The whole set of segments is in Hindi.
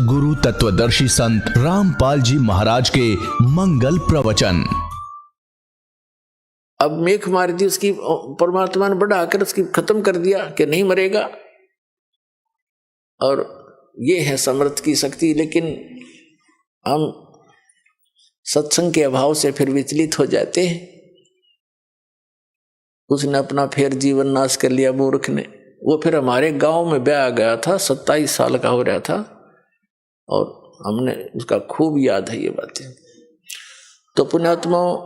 सद्गुरु तत्वदर्शी संत रामपाल जी महाराज के मंगल प्रवचन। अब मेख मार दी उसकी, परमात्मा ने बढ़ाकर उसकी खत्म कर दिया कि नहीं मरेगा। और ये है समर्थ की शक्ति। लेकिन हम सत्संग के अभाव से फिर विचलित हो जाते हैं। उसने अपना फिर जीवन नाश कर लिया मूर्ख ने। वो फिर हमारे गांव में ब्याह गया था, 27 साल का हो रहा था, और हमने उसका खूब याद है ये बातें। तो पुण्यात्माओं,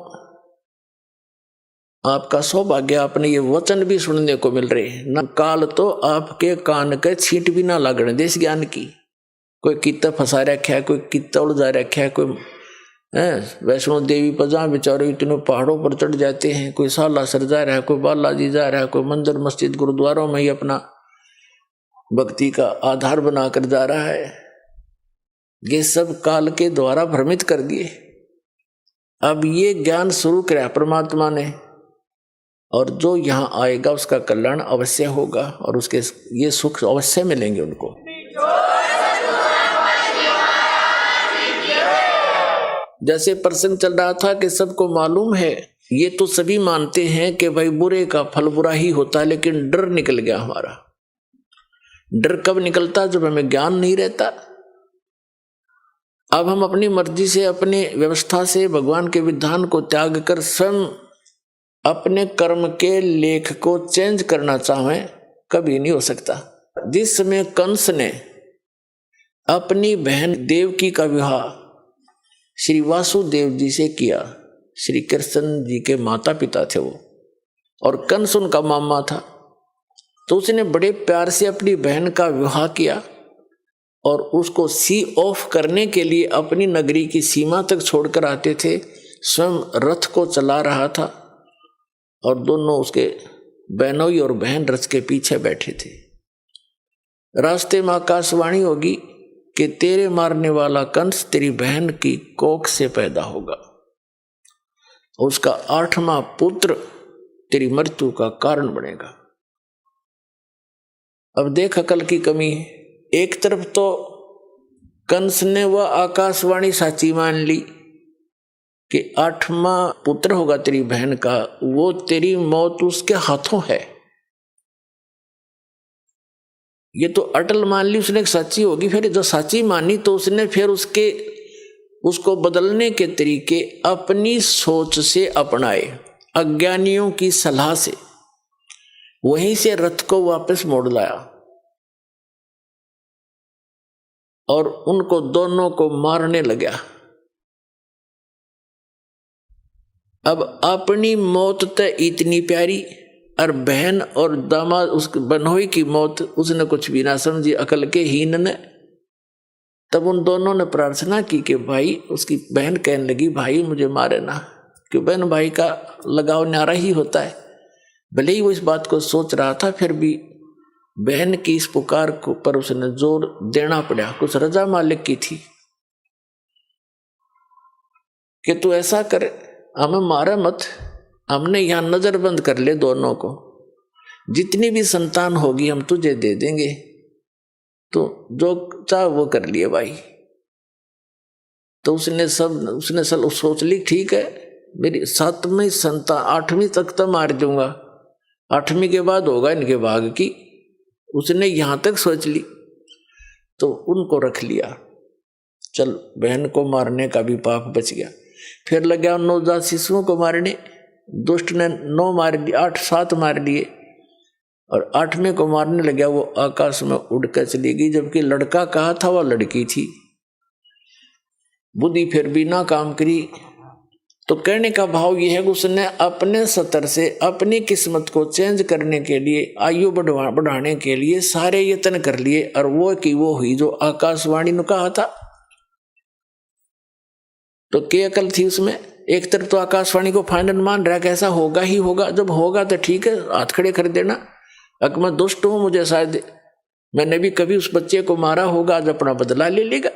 आपका सौभाग्य, आपने ये वचन भी सुनने को मिल रहे न। काल तो आपके कान के छींट भी ना लागने देश ज्ञान की। कोई कितना फंसा रखा है, कोई कितना उलझा रखा है, कोई वैष्णो देवी पर जहाँ बेचारे इतने पहाड़ों पर चढ़ जाते हैं, कोई सालासर जा रहा है, कोई बालाजी जा रहा है, कोई मंदिर मस्जिद गुरुद्वारों में ही अपना भक्ति का आधार बनाकर जा रहा है। ये सब काल के द्वारा भ्रमित कर दिए। अब ये ज्ञान शुरू किया परमात्मा ने, और जो यहाँ आएगा उसका कल्याण अवश्य होगा और उसके ये सुख अवश्य मिलेंगे उनको। जैसे प्रसंग चल रहा था कि सबको मालूम है, ये तो सभी मानते हैं कि भाई बुरे का फल बुरा ही होता है, लेकिन डर निकल गया हमारा। डर कब निकलता? जब हमें ज्ञान नहीं रहता। अब हम अपनी मर्जी से, अपने व्यवस्था से भगवान के विधान को त्याग कर स्वयं अपने कर्म के लेख को चेंज करना चाहें, कभी नहीं हो सकता। जिस समय कंस ने अपनी बहन देवकी का विवाह श्री वासुदेव जी से किया, श्री कृष्ण जी के माता पिता थे वो, और कंस उनका मामा था, तो उसने बड़े प्यार से अपनी बहन का विवाह किया और उसको सी ऑफ करने के लिए अपनी नगरी की सीमा तक छोड़कर आते थे। स्वयं रथ को चला रहा था और दोनों उसके बहनोई और बहन रथ के पीछे बैठे थे। रास्ते में आकाशवाणी होगी कि तेरे मारने वाला कंस तेरी बहन की कोख से पैदा होगा, उसका 8वां पुत्र तेरी मृत्यु का कारण बनेगा। अब देख अकल की कमी है। एक तरफ तो कंस ने वह आकाशवाणी साची मान ली कि 8वां पुत्र होगा तेरी बहन का, वो तेरी मौत उसके हाथों है। ये तो अटल मान ली उसने, सच्ची होगी। फिर जो सच्ची मानी तो उसने फिर उसको बदलने के तरीके अपनी सोच से अपनाए, अज्ञानियों की सलाह से। वहीं से रथ को वापस मोड़ लाया और उनको दोनों को मारने लगा। अब अपनी मौत तो इतनी प्यारी, और बहन और दामाद उस बनोई की मौत उसने कुछ भी ना समझी, अकल के हीन ने। तब उन दोनों ने प्रार्थना की कि भाई, उसकी बहन कहने लगी भाई मुझे मारे ना, क्यों बहन भाई का लगाव न्यारा ही होता है। भले ही वो इस बात को सोच रहा था, फिर भी बहन की इस पुकार को पर उसने जोर देना पड़ा। कुछ रजा मालिक की थी कि तू ऐसा कर, हमें मारा मत, हमने यहां नजरबंद कर ले दोनों को, जितनी भी संतान होगी हम तुझे दे देंगे, तो जो चाह वो कर लिए भाई। तो उसने सब सोच ली, ठीक है मेरी 7वीं संतान, 8वीं तक तो मार दूंगा, 8वीं के बाद होगा इनके भाग की। उसने यहां तक सोच ली, तो उनको रख लिया। चल, बहन को मारने का भी पाप बच गया। फिर लगा नवजात शिशुओं को मारने। दुष्ट ने 9 मार लिए, 8-7 मार लिए, और 8वें को मारने लगा। वो आकाश में उड़कर चली गई, जबकि लड़का कहा था वह लड़की थी। बुद्धि फिर भी ना काम करी। तो कहने का भाव यह है कि उसने अपने स्तर से अपनी किस्मत को चेंज करने के लिए, आयु बढ़ाने के लिए सारे यत्न कर लिए, और वो की वो हुई जो आकाशवाणी ने कहा था। तो क्या अकल थी उसमें? एक तरफ तो आकाशवाणी को फाइनल मान रहा है कि ऐसा होगा ही होगा, जब होगा तो ठीक है, हाथ खड़े कर देना। अगर मैं दुष्ट हूं, मुझे शायद मैंने भी कभी उस बच्चे को मारा होगा, आज अपना बदला ले लेगा,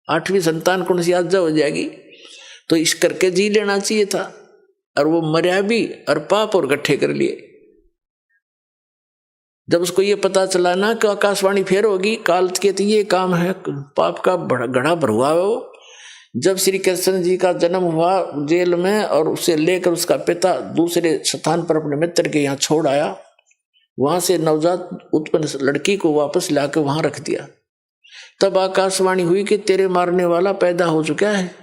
8वीं संतान कौन सी आज हो जाएगी, तो इस करके जी लेना चाहिए था। और वो मर्या भी और पाप और इकट्ठे कर लिए। जब उसको ये पता चला ना कि आकाशवाणी फेर होगी, काल के तो ये काम है, पाप का घड़ा भरुआ है वो। जब श्री कृष्ण जी का जन्म हुआ जेल में, और उसे लेकर उसका पिता दूसरे स्थान पर अपने मित्र के यहाँ छोड़ आया, वहां से नवजात उत्पन्न लड़की को वापस लाकर वहां रख दिया। तब आकाशवाणी हुई कि तेरे मारने वाला पैदा हो चुका है,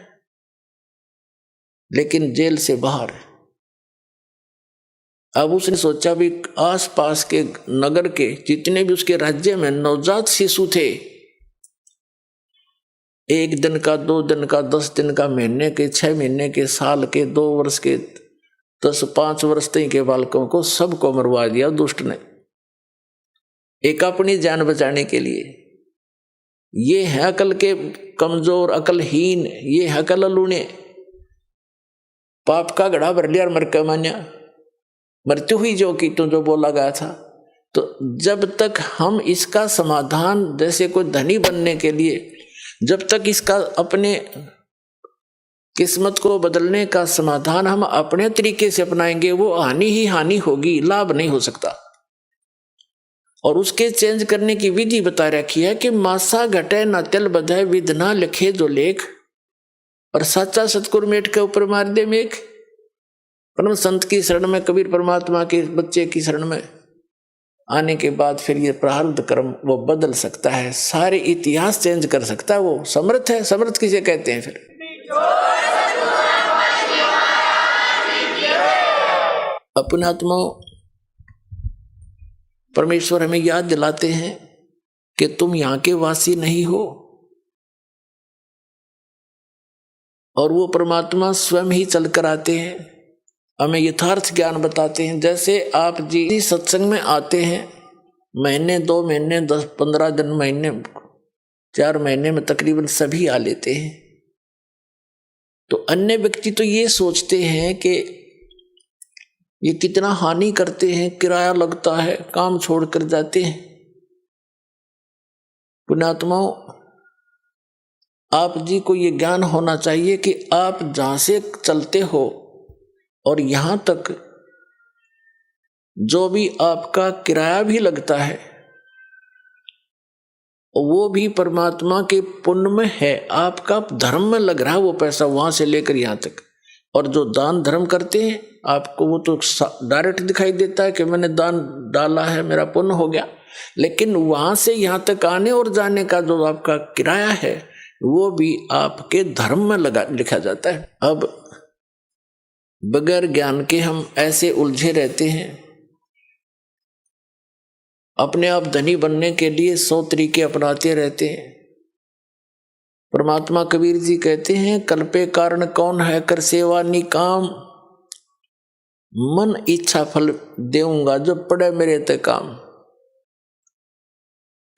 लेकिन जेल से बाहर। अब उसने सोचा भी आसपास के नगर के जितने भी उसके राज्य में नवजात शिशु थे, 1 दिन का, 2 दिन का, 10 दिन का, महीने के, 6 महीने के, साल के, 2 वर्ष के, 5 वर्ष तक के बालकों को सबको मरवा दिया दुष्ट ने, एक अपनी जान बचाने के लिए। ये है अकल के कमजोर, अकलहीन, ये है अकल लूने। पाप का घड़ा भर लिया और मर के मान्या, मृत्यु हुई जो की तो जो बोला गया था। तो जब तक हम इसका समाधान, जैसे कोई धनी बनने के लिए, जब तक इसका अपने किस्मत को बदलने का समाधान हम अपने तरीके से अपनाएंगे, वो हानि ही हानि होगी, लाभ नहीं हो सकता। और उसके चेंज करने की विधि बता रखी है कि मासा घटे न तिल बधाए, विध ना लिखे जो लेख, और साचा सतगुरु मेट के ऊपर मार दे मेघ। परम संत की शरण में, कबीर परमात्मा के बच्चे की शरण में आने के बाद फिर ये प्रारब्ध कर्म वो बदल सकता है, सारे इतिहास चेंज कर सकता है। वो समर्थ है। समर्थ किसे कहते हैं? फिर अपने आत्मा परमेश्वर हमें याद दिलाते हैं कि तुम यहां के वासी नहीं हो, और वो परमात्मा स्वयं ही चलकर आते हैं, हमें यथार्थ ज्ञान बताते हैं। जैसे आप जी सत्संग में आते हैं, महीने, 2 महीने, 10-15 दिन, महीने, 4 महीने में तकरीबन सभी आ लेते हैं। तो अन्य व्यक्ति तो ये सोचते हैं कि ये कितना हानि करते हैं, किराया लगता है, काम छोड़कर जाते हैं। पुण्यात्माओं, आप जी को ये ज्ञान होना चाहिए कि आप जहां से चलते हो और यहां तक जो भी आपका किराया भी लगता है, वो भी परमात्मा के पुण्य में है, आपका धर्म में लग रहा है वो पैसा, वहां से लेकर यहां तक। और जो दान धर्म करते हैं, आपको वो तो डायरेक्ट दिखाई देता है कि मैंने दान डाला है, मेरा पुण्य हो गया, लेकिन वहां से यहां तक आने और जाने का जो आपका किराया है, वो भी आपके धर्म में लिखा जाता है। अब बगैर ज्ञान के हम ऐसे उलझे रहते हैं, अपने आप धनी बनने के लिए 100 तरीके अपनाते रहते हैं। परमात्मा कबीर जी कहते हैं, कल्पे कारण कौन है कर सेवा निकाम, मन इच्छा फल देऊंगा जो पड़े मेरे ते काम।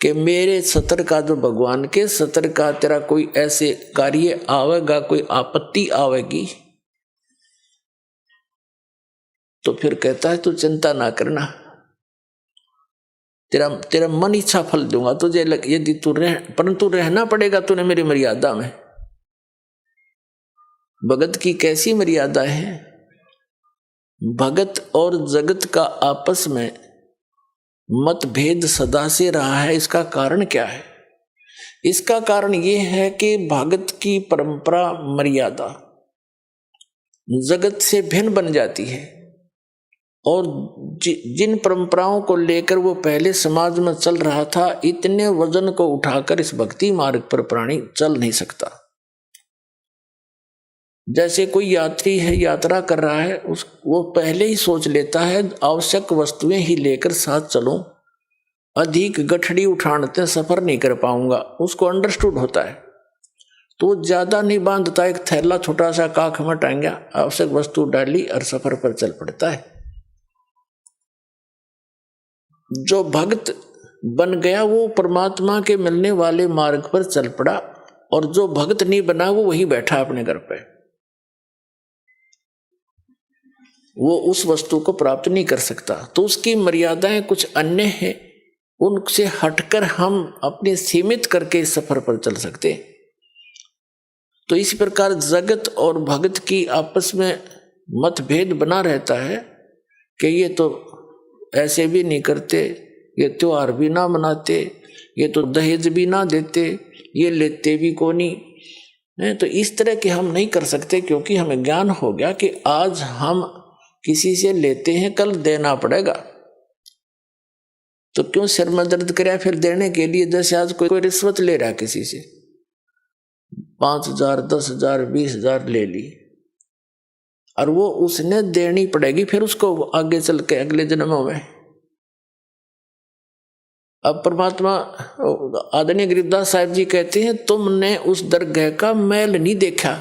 कि मेरे सतर का, जो भगवान के सतर का तेरा कोई ऐसे कार्य आवेगा, कोई आपत्ति आवेगी, तो फिर कहता है तू चिंता ना करना, तेरा मन इच्छा फल दूंगा तुझे। यदि तू परंतु रहना पड़ेगा तूने मेरी मर्यादा में। भगत की कैसी मर्यादा है? भगत और जगत का आपस में मतभेद सदा से रहा है। इसका कारण क्या है? इसका कारण यह है कि भगत की परंपरा, मर्यादा जगत से भिन्न बन जाती है, और जिन परंपराओं को लेकर वो पहले समाज में चल रहा था, इतने वजन को उठाकर इस भक्ति मार्ग पर प्राणी चल नहीं सकता। जैसे कोई यात्री है, यात्रा कर रहा है, वो पहले ही सोच लेता है आवश्यक वस्तुएं ही लेकर साथ चलूं, अधिक गठड़ी उठाते सफर नहीं कर पाऊंगा, उसको अंडरस्टूड होता है, तो ज्यादा नहीं बांधता, एक थैला छोटा सा काख में टांगा, आवश्यक वस्तु डाली और सफर पर चल पड़ता है। जो भक्त बन गया वो परमात्मा के मिलने वाले मार्ग पर चल पड़ा, और जो भक्त नहीं बना वो वही बैठा अपने घर पे, वो उस वस्तु को प्राप्त नहीं कर सकता। तो उसकी मर्यादाएं कुछ अन्य हैं, उनसे हटकर हम अपने सीमित करके इस सफर पर चल सकते हैं। तो इसी प्रकार जगत और भगत की आपस में मतभेद बना रहता है कि ये तो ऐसे भी नहीं करते, ये त्योहार भी ना मनाते, ये तो दहेज भी ना देते, ये लेते भी कोनी है। तो इस तरह के हम नहीं कर सकते, क्योंकि हमें ज्ञान हो गया कि आज हम किसी से लेते हैं, कल देना पड़ेगा। तो क्यों सिर में दर्द कराया फिर देने के लिए? जैसे आज कोई रिश्वत ले रहा है किसी से, 5,000 10,000 20,000 ले ली, और वो उसने देनी पड़ेगी फिर उसको आगे चल के अगले जन्मों में। अब परमात्मा आदरणीय गरीबदास साहिब जी कहते हैं, तुमने उस दरगाह का मैल नहीं देखा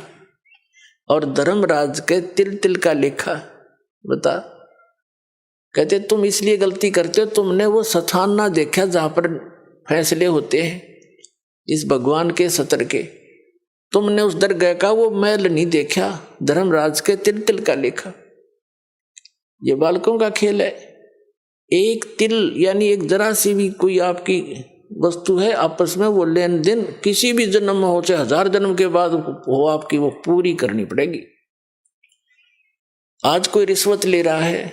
और धर्मराज के तिल तिल का लेखा। बता, कहते तुम इसलिए गलती करते हो, तुमने वो स्थान ना देखा जहां पर फैसले होते हैं इस भगवान के सत्र के। तुमने उस दरगाह का वो मैल नहीं देखा, धर्मराज के तिल तिल का लेखा। ये बालकों का खेल है। एक तिल यानी एक जरा सी भी कोई आपकी वस्तु है, आपस में वो लेन देन किसी भी जन्म में हो, चाहे 1000 जन्म के बाद हो, आपकी वो पूरी करनी पड़ेगी। आज कोई रिश्वत ले रहा है,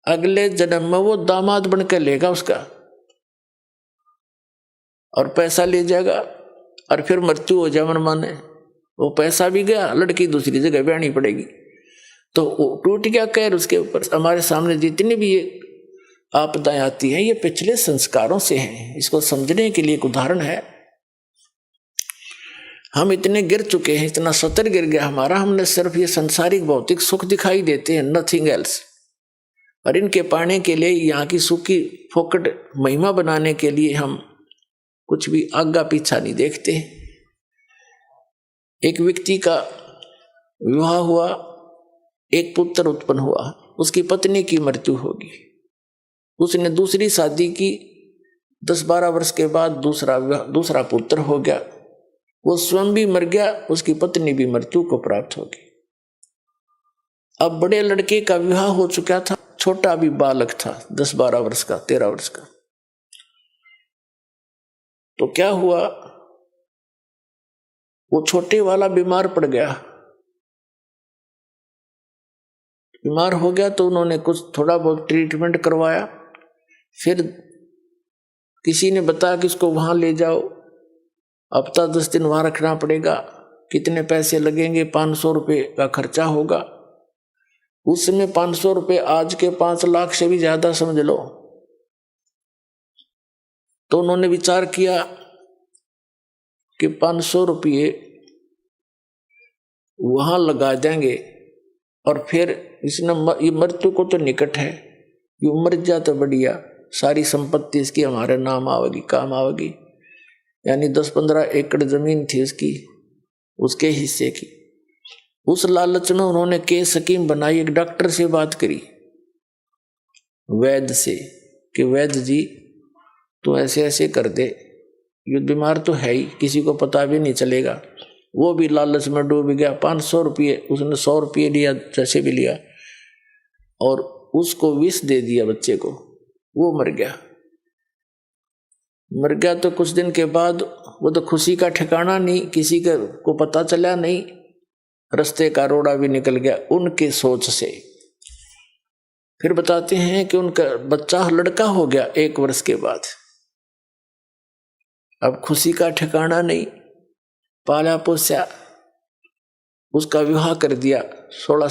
अगले जन्म में वो दामाद बनकर लेगा उसका और पैसा ले जाएगा, और फिर मृत्यु हो जाए मन माने, वो पैसा भी गया, लड़की दूसरी जगह ब्याहनी पड़ेगी। तो टूट गया कहर उसके ऊपर। हमारे सामने जितनी भी ये आपदाएं आती हैं, ये पिछले संस्कारों से हैं। इसको समझने के लिए एक उदाहरण है। हम इतने गिर चुके हैं, इतना सतर गिर गया हमारा, हमने सिर्फ ये संसारिक भौतिक सुख दिखाई देते हैं, नथिंग एल्स। और इनके पाने के लिए, यहाँ की सुख की फोकट महिमा बनाने के लिए हम कुछ भी आगा पीछा नहीं देखते। एक व्यक्ति का विवाह हुआ, एक पुत्र उत्पन्न हुआ, उसकी पत्नी की मृत्यु होगी, उसने दूसरी शादी की, 10-12 वर्ष के बाद दूसरा पुत्र हो गया, वो स्वयं भी मर गया, उसकी पत्नी भी मृत्यु को प्राप्त होगी। अब बड़े लड़के का विवाह हो चुका था, छोटा भी बालक था, 10-12 वर्ष का, 13 वर्ष का। तो क्या हुआ, वो छोटे वाला बीमार पड़ गया। बीमार हो गया तो उन्होंने कुछ थोड़ा बहुत ट्रीटमेंट करवाया, फिर किसी ने बताया कि इसको वहां ले जाओ, हफ्ता 10 दिन वहां रखना पड़ेगा, कितने पैसे लगेंगे, 500 रुपये का खर्चा होगा। उस समय 500 रुपये आज के 5 लाख से भी ज्यादा समझ लो। तो उन्होंने विचार किया कि 500 रुपये वहां लगा देंगे, और फिर इसने ये मृत्यु को तो निकट है, ये मर जा तो बढ़िया, सारी संपत्ति इसकी हमारे नाम आवेगी, काम आवेगी। यानी 10-15 एकड़ जमीन थी उसकी, उसके हिस्से की। उस लालच में उन्होंने केस स्कीम बनाई, एक डॉक्टर से बात करी, वैद्य से, कि वैद्य जी तू ऐसे ऐसे कर दे, ये बीमार तो है ही, किसी को पता भी नहीं चलेगा। वो भी लालच में डूब गया। 500 रुपये, उसने 100 रुपये लिया, जैसे भी लिया, और उसको विष दे दिया बच्चे को, वो मर गया। मर गया तो कुछ दिन के बाद वो तो खुशी का ठिकाना नहीं, किसी को पता चला नहीं, रास्ते का रोड़ा भी निकल गया उनके सोच से। फिर बताते हैं कि उनका बच्चा लड़का हो गया 1 वर्ष के बाद। अब खुशी का ठिकाना नहीं, पाला पोसा, उसका विवाह कर दिया। 16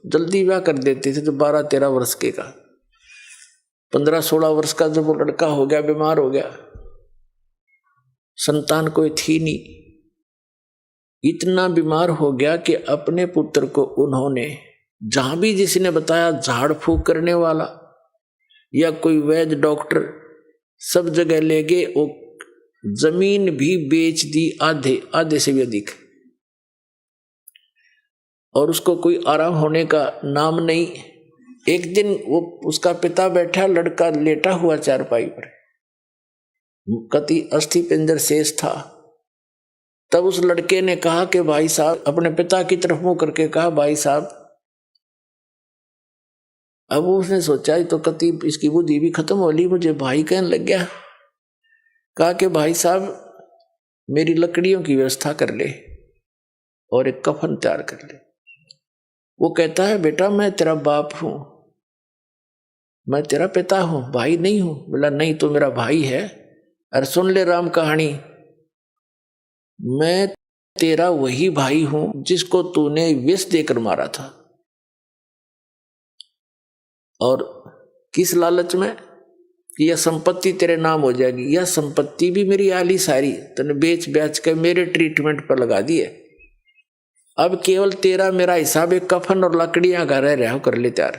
जल्दी विवाह कर देते थे तो 12-13 वर्ष के का, 15-16 वर्ष का जब वो लड़का हो गया, बीमार हो गया, संतान कोई थी नहीं, इतना बीमार हो गया कि अपने पुत्र को उन्होंने जहां भी जिसने बताया, झाड़ फूक करने वाला या कोई वैद्य डॉक्टर, सब जगह ले गए, वो जमीन भी बेच दी, आधे से भी अधिक, और उसको कोई आराम होने का नाम नहीं। एक दिन वो उसका पिता बैठा, लड़का लेटा हुआ चारपाई पर, कति अस्थि पिंजर शेष था। तब उस लड़के ने कहा कि भाई साहब, अपने पिता की तरफ मुंह करके कहा, भाई साहब। अब उसने सोचा तो कति इसकी बुद्धि भी खत्म हो ली, मुझे भाई कहने लग गया। कहा कि भाई साहब मेरी लकड़ियों की व्यवस्था कर ले और एक कफन तैयार कर ले। वो कहता है बेटा मैं तेरा बाप हूं, मैं तेरा पिता हूं, भाई नहीं हूं। बोला नहीं, तो मेरा भाई है। अरे सुन ले राम कहानी, मैं तेरा वही भाई हूं जिसको तूने विष देकर मारा था। और किस लालच में कि यह संपत्ति तेरे नाम हो जाएगी। यह संपत्ति भी मेरी आली सारी तूने बेच बेच कर मेरे ट्रीटमेंट पर लगा दी है। अब केवल तेरा मेरा हिसाब एक कफन और लकड़ियां का रह रहा कर ले त्यार।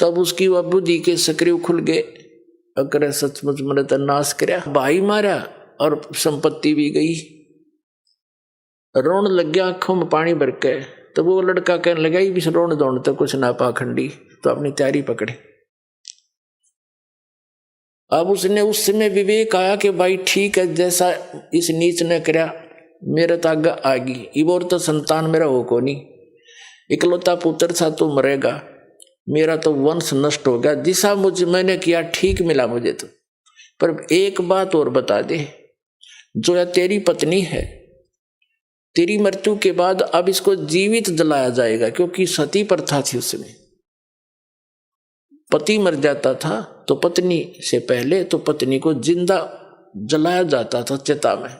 तब उसकी वह बुद्धि के सक्रिय खुल गए। अगर सचमुच मैंने तो नाश करया, भाई मारा और संपत्ति भी गई। रोन लग गया आंखों में पानी भर के। तो वो लड़का कहने लगा भी रोन दौड़ तो कुछ ना पाखंडी, तो अपनी तैयारी पकड़े। अब उसने उस समय विवेक आया कि भाई ठीक है, जैसा इस नीच ने करया मेरे तो आगे आगी। इबोर तो संतान मेरा हो को नहीं, इकलौता पुत्र था तो मरेगा, मेरा तो वंश नष्ट हो गया। जिसा मुझे मैंने किया ठीक मिला मुझे तो। पर एक बात और बता दे, जो या तेरी पत्नी है, तेरी मृत्यु के बाद अब इसको जीवित जलाया जाएगा, क्योंकि सती प्रथा थी उसमें। पति मर जाता था तो पत्नी से पहले तो पत्नी को जिंदा जलाया जाता था चिता में,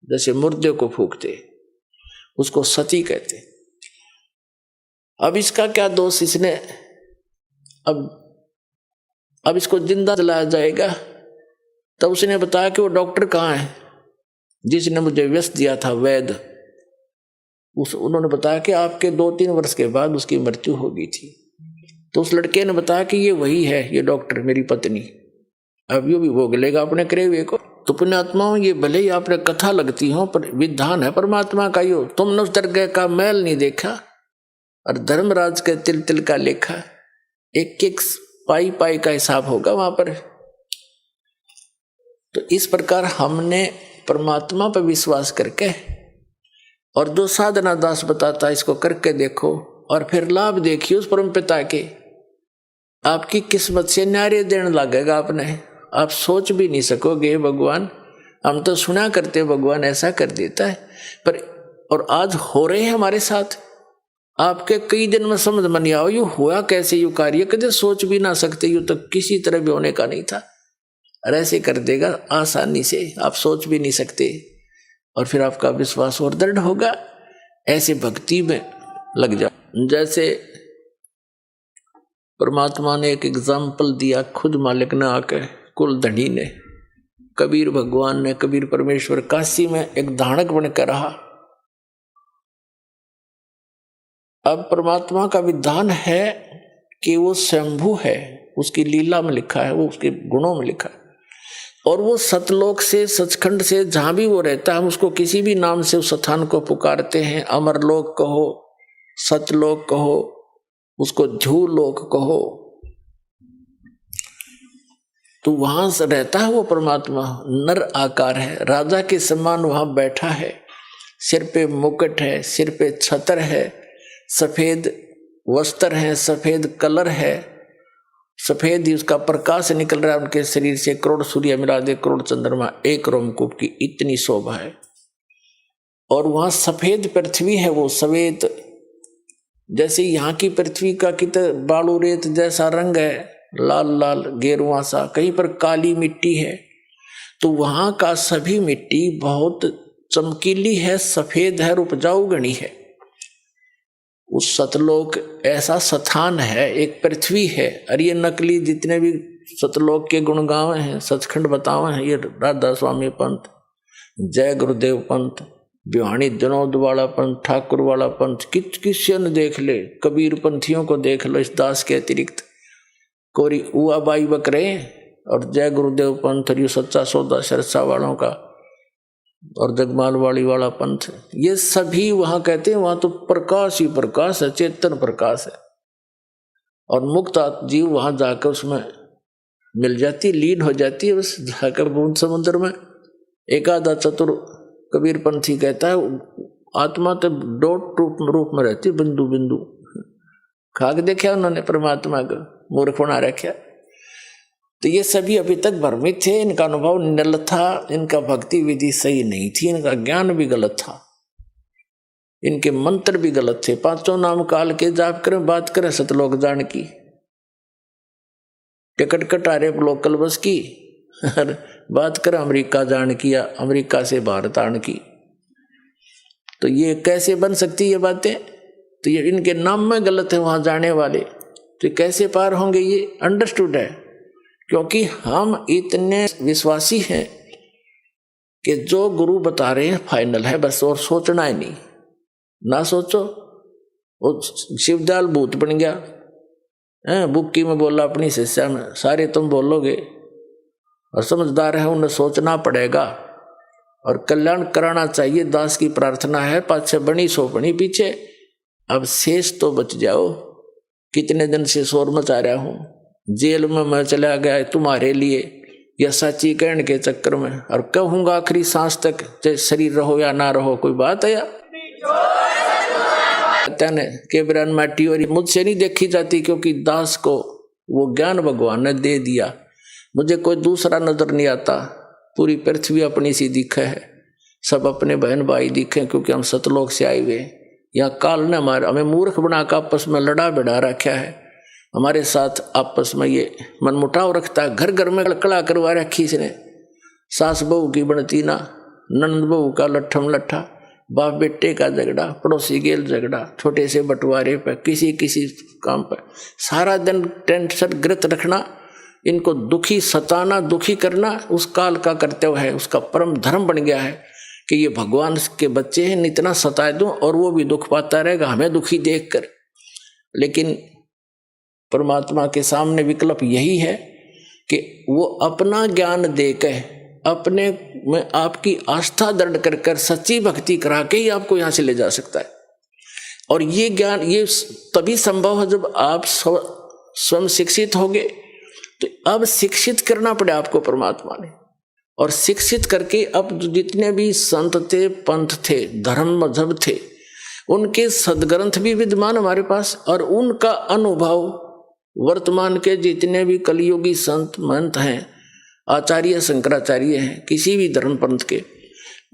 जैसे मुर्दे को फूकते, उसको सती कहते। अब इसका क्या दोष, इसने अब इसको जिंदा जलाया जाएगा। तब उसने बताया कि वो डॉक्टर कहाँ है जिसने मुझे व्यस्त दिया था, वैद्य। उन्होंने बताया कि आपके 2-3 वर्ष के बाद उसकी मृत्यु हो गई थी। तो उस लड़के ने बताया कि ये वही है, ये डॉक्टर मेरी पत्नी, अब ये भी भोग लेगा अपने करे हुए को। तो पुण्यात्माओं, ये भले ही आपने कथा लगती हो, पर विधान है परमात्मा का। यो तुमने उस दरगाह का मैल नहीं देखा और धर्मराज के तिल तिल का लेखा, एक एक पाई पाई का हिसाब होगा वहां पर। तो इस प्रकार हमने परमात्मा पर विश्वास करके, और जो साधना दास बताता इसको करके देखो और फिर लाभ देखिए उस परम पिता के। आपकी किस्मत से न्यारे देने लगेगा आपने, आप सोच भी नहीं सकोगे भगवान, हम तो सुना करते भगवान ऐसा कर देता है, पर और आज हो रहे हैं हमारे साथ। आपके कई दिन में समझ में नहीं आओ यू हुआ कैसे, यू कार्य कदे सोच भी ना सकते, यू तो किसी तरह भी होने का नहीं था, और ऐसे कर देगा आसानी से, आप सोच भी नहीं सकते। और फिर आपका विश्वास और दृढ़ होगा, ऐसे भक्ति में लग जाओ। जैसे परमात्मा ने एक एग्जाम्पल दिया, खुद मालिक ने आके, कुल धनी ने, कबीर भगवान ने, कबीर परमेश्वर काशी में एक धानक बनकर रहा। अब परमात्मा का विधान है कि वो स्वयंभू है, उसकी लीला में लिखा है, वो उसके गुणों में लिखा है। और वो सतलोक से, सचखंड से, जहां भी वो रहता है, हम उसको किसी भी नाम से उस स्थान को पुकारते हैं। अमरलोक कहो, सतलोक कहो, उसको ध्रुवलोक कहो, तो वहां से रहता है वो परमात्मा। नर आकार है, राजा के समान वहां बैठा है, सिर पे मुकुट है, सिर पे छत्र है, सफेद वस्त्र है, सफेद कलर है, सफेद ही उसका प्रकाश निकल रहा है उनके शरीर से। करोड़ सूर्य मिला दे, करोड़ चंद्रमा, एक रोमकूप की इतनी शोभा है। और वहां सफेद पृथ्वी है, वो सफेद, जैसे यहाँ की पृथ्वी का कितना बालू रेत जैसा रंग है, लाल लाल गेरुआ सा, कहीं पर काली मिट्टी है, तो वहां का सभी मिट्टी बहुत चमकीली है, सफेद है, उपजाऊ गणी है। उस सतलोक ऐसा स्थान है, एक पृथ्वी है। और ये नकली जितने भी सतलोक के गुणगांव हैं, सचखंड बतावे हैं, ये राधा स्वामी पंथ, जय गुरुदेव पंथ, बिहानी जनोद वाला पंथ, ठाकुर वाला पंथ, किसी ने देख ले, कबीर पंथियों को देख लो, इस दास के अतिरिक्त कोरी उआ बाई बकरे, और जय गुरुदेव पंथ, और ये सच्चा सौदा सरसा वालों का, और जगमाल वाली वाला पंथ, ये सभी वहां कहते हैं, वहां तो प्रकाश ही प्रकाश है, चेतन प्रकाश है। और मुक्त जीव वहां जाकर उसमें मिल जाती, लीन हो जाती है, बस जाकर बूंद समुद्र में। एक आधा चतुर कबीर पंथी कहता है आत्मा तो डॉट रूप में रहती, बिंदु बिंदु। खाक देखा उन्होंने परमात्मा को, मूर्ख बना रखा। तो ये सभी अभी तक भ्रमित थे, इनका अनुभव निल था, इनका भक्ति विधि सही नहीं थी, इनका ज्ञान भी गलत था, इनके मंत्र भी गलत थे। 5 नाम काल के जाप करें, बात करें सतलोक जान की, टिकट कटा रहे लोकल बस की, और बात कर अमेरिका जाने की या अमेरिका से भारत आने की। तो ये कैसे बन सकती ये बातें? तो ये इनके नाम में गलत है वहां जाने वाले, तो कैसे पार होंगे? ये अंडरस्टूड है, क्योंकि हम इतने विश्वासी हैं कि जो गुरु बता रहे हैं फाइनल है बस, और सोचना ही नहीं। ना सोचो, वो शिवदयाल भूत बन गया, बुक्की में बोला अपनी शिष्या में, सारे तुम बोलोगे, और समझदार है उन्हें सोचना पड़ेगा और कल्याण कराना चाहिए। दास की प्रार्थना है, पाछे बनी सो बनी पीछे, अब शेष तो बच जाओ। कितने दिन से शोर मचा रहा हूं, जेल में मैं चला गया तुम्हारे लिए, या सच्ची कहने के चक्कर में, और कहूंगा आखिरी सांस तक, चाहे शरीर रहो या ना रहो, कोई बात है या के बिरान माटी और मुझसे नहीं देखी जाती, क्योंकि दास को वो ज्ञान भगवान ने दे दिया, मुझे कोई दूसरा नजर नहीं आता। पूरी पृथ्वी अपनी सी दिखे है, सब अपने बहन भाई दिखे, क्योंकि हम सतलोक से आए हुए। यहाँ काल ने हमें मूर्ख बनाकर आपस में लड़ा बिड़ा रखा है, हमारे साथ आपस में ये मनमुटाव रखता है। घर घर में कड़ा करवा रखी इसने, सास बहू की बनती ना, नंद बहू का लट्ठम लट्ठा, बाप बेटे का झगड़ा, पड़ोसी गेल झगड़ा, छोटे से बंटवारे पर, किसी किसी काम पर सारा दिन टेंशन ग्रत रखना, इनको दुखी सताना, दुखी करना उस काल का कर्तव्य है, उसका परम धर्म बन गया है कि ये भगवान के बच्चे हैं, इतना सताए दूं और वो भी दुख पाता रहेगा हमें दुखी देखकर। लेकिन परमात्मा के सामने विकल्प यही है कि वो अपना ज्ञान देकर, अपने में आपकी आस्था दृढ़ कर कर सच्ची भक्ति करा के ही आपको यहां से ले जा सकता है। और ये ज्ञान ये तभी संभव है जब आप स्वयं शिक्षित होगे। तो अब शिक्षित करना पड़े आपको परमात्मा ने, और शिक्षित करके अब जितने भी संत थे, पंथ थे, धर्म मजहब थे, उनके सदग्रंथ भी विद्यमान हमारे पास, और उनका अनुभव वर्तमान के जितने भी कलियुगी संत महंत हैं, आचार्य शंकराचार्य हैं, किसी भी धर्म पंथ के,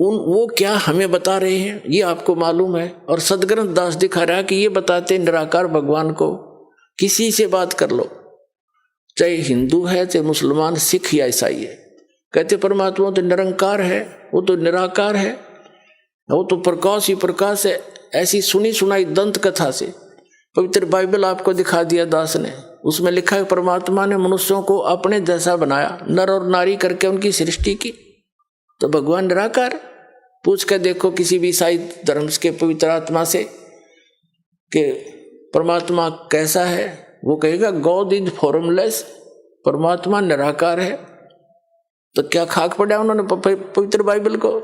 वो क्या हमें बता रहे हैं ये आपको मालूम है। और सदग्रंथ दास दिखा रहा है कि ये बताते निराकार भगवान को, किसी से बात कर लो, चाहे हिंदू है, चाहे मुसलमान, सिख या ईसाई है, कहते परमात्मा तो निरंकार है, वो तो निराकार है, वो तो प्रकाश ही प्रकाश है। ऐसी सुनी सुनाई दंत कथा से पवित्र बाइबल आपको दिखा दिया दास ने, उसमें लिखा है परमात्मा ने मनुष्यों को अपने जैसा बनाया, नर और नारी करके उनकी सृष्टि की। तो भगवान निराकार, पूछ कर देखो किसी भी ईसाई धर्म के पवित्र आत्मा से कि परमात्मा कैसा है, वो कहेगा गॉड इज फॉर्मलेस, परमात्मा निराकार है। तो क्या खाक पड़ा उन्होंने पवित्र बाइबल को?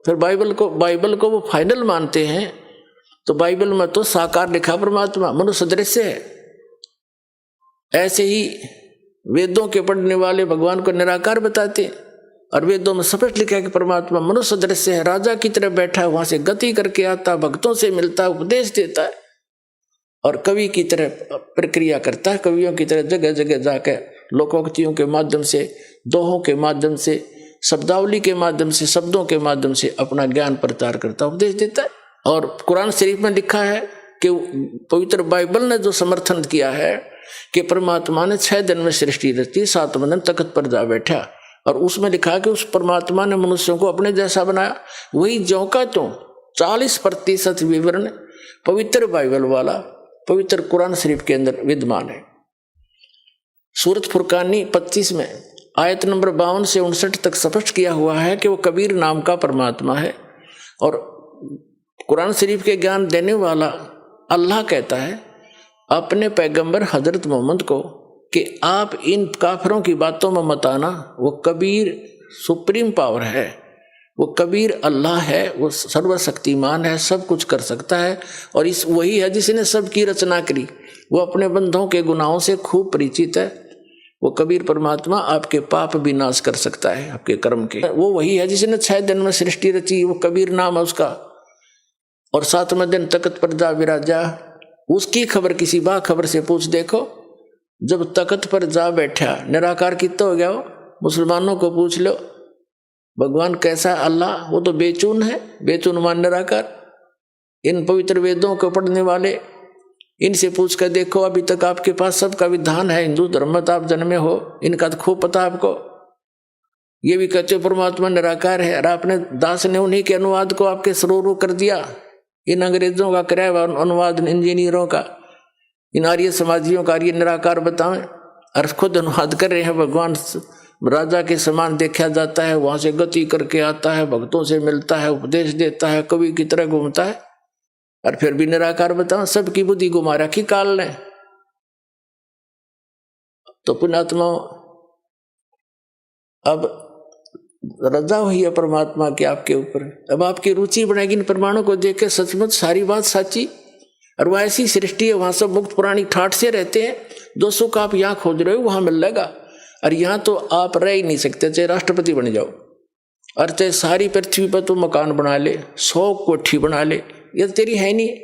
फिर बाइबल को वो फाइनल मानते हैं। तो बाइबल में तो साकार लिखा परमात्मा, मनुष्य दृश्य है। ऐसे ही वेदों के पढ़ने वाले भगवान को निराकार बताते हैं, और वेदों में स्पष्ट लिखा है कि परमात्मा मनुष्य दृश्य है, राजा की तरह बैठा है, वहां से गति करके आता, भक्तों से मिलता है, उपदेश देता है, और कवि की तरह प्रक्रिया करता है, कवियों की तरह जगह जगह जाकर लोकोक्तियों के माध्यम से, दोहों के माध्यम से, शब्दावली के माध्यम से, शब्दों के माध्यम से अपना ज्ञान प्रचार करता, उपदेश देता है। और कुरान शरीफ में लिखा है कि पवित्र बाइबल ने जो समर्थन किया है कि परमात्मा ने 6 दिन में सृष्टि रची, 7वें दिन तख्त पर जा बैठा, और उसमें लिखा है कि उस परमात्मा ने मनुष्यों को अपने जैसा बनाया। वही ज्यों का त्यों 40% विवरण पवित्र बाइबल वाला पवित्र कुरान शरीफ के अंदर विद्यमान है। सूरत फुरकानी 25 में आयत नंबर 52 से 59 तक स्पष्ट किया हुआ है कि वो कबीर नाम का परमात्मा है। और कुरान शरीफ के ज्ञान देने वाला अल्लाह कहता है अपने पैगंबर हजरत मोहम्मद को कि आप इन काफिरों की बातों में मत आना, वो कबीर सुप्रीम पावर है, वो कबीर अल्लाह है, वो सर्वशक्तिमान है, सब कुछ कर सकता है, और इस वही है जिसने सबकी रचना करी, वो अपने बंधों के गुनाहों से खूब परिचित है। वो कबीर परमात्मा आपके पाप भी नाश कर सकता है, आपके कर्म के। वो वही है जिसने 6 दिन में सृष्टि रची, वो कबीर नाम है उसका। और 7वें दिन तख्त पर जा विराजा, उसकी खबर किसी बा खबर से पूछ देखो, जब तख्त पर जा बैठा निराकार कितना हो गया। वो मुसलमानों को पूछ लो भगवान कैसा अल्लाह, वो तो बेचून है, बेचून मान निराकार। इन पवित्र वेदों को पढ़ने वाले इनसे पूछ कर देखो, अभी तक आपके पास सबका विधान है, हिंदू धर्म में तो आप जन्मे हो, इनका तो खूब पता आपको। ये भी कहते हो परमात्मा निराकार है, और आपने दास ने उन्हीं के अनुवाद को आपके सरोवर कर दिया। इन अंग्रेजों का कराया हुआ अनुवाद, इंजीनियरों का, इन आर्य समाजियों का आर्य निराकार बताएं, और खुद अनुवाद कर रहे हैं। भगवान राजा के समान देखा जाता है, वहां से गति करके आता है, भक्तों से मिलता है, उपदेश देता है, कवि की तरह घूमता है, और फिर भी निराकार बताओ। सबकी बुद्धि घुमा रखी काल ने। तो पुण्यात्मा, अब रजा हुई है परमात्मा की आपके ऊपर। अब आपकी रुचि बढ़ेगी इन प्रमाणों को देख के, सचमुच सारी बात सच्ची, और वह ऐसी सृष्टि है, वहां सब मुक्त प्राणी ठाठ से रहते हैं। जो सुख आप यहाँ खोज रहे हो वहां मिल जाएगा, और यहाँ तो आप रह ही नहीं सकते, चाहे राष्ट्रपति बन जाओ, और चाहे सारी पृथ्वी पर तो मकान बना ले, 100 कोठी बना ले, ये तो तेरी है नहीं।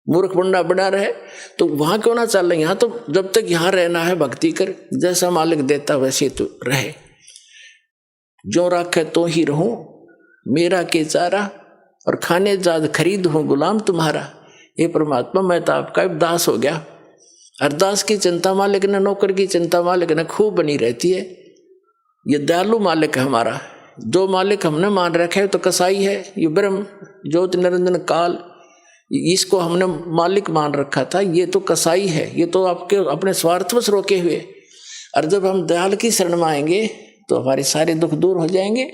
मूर्ख बंडा बना रहे तो वहां क्यों ना चल रहे। यहाँ तो जब तक यहाँ रहना है भक्ति कर, जैसा मालिक देता वैसे तो रहे। जो राखे तो ही रहूं, मेरा के चारा, और खाने जाद खरीद हूं गुलाम तुम्हारा। ये परमात्मा, मैं तो आपका दास हो गया। अरदास की चिंता मालिक ने, नौकर की चिंता मालिक ने खूब बनी रहती है। ये दयालु मालिक है हमारा। जो मालिक हमने मान रखा है तो कसाई है, ये ब्रह्म ज्योति निरंजन काल, इसको हमने मालिक मान रखा था, ये तो कसाई है, ये तो आपके अपने स्वार्थवश रोके हुए। और जब हम दयाल की शरण में आएंगे तो हमारे सारे दुख दूर हो जाएंगे।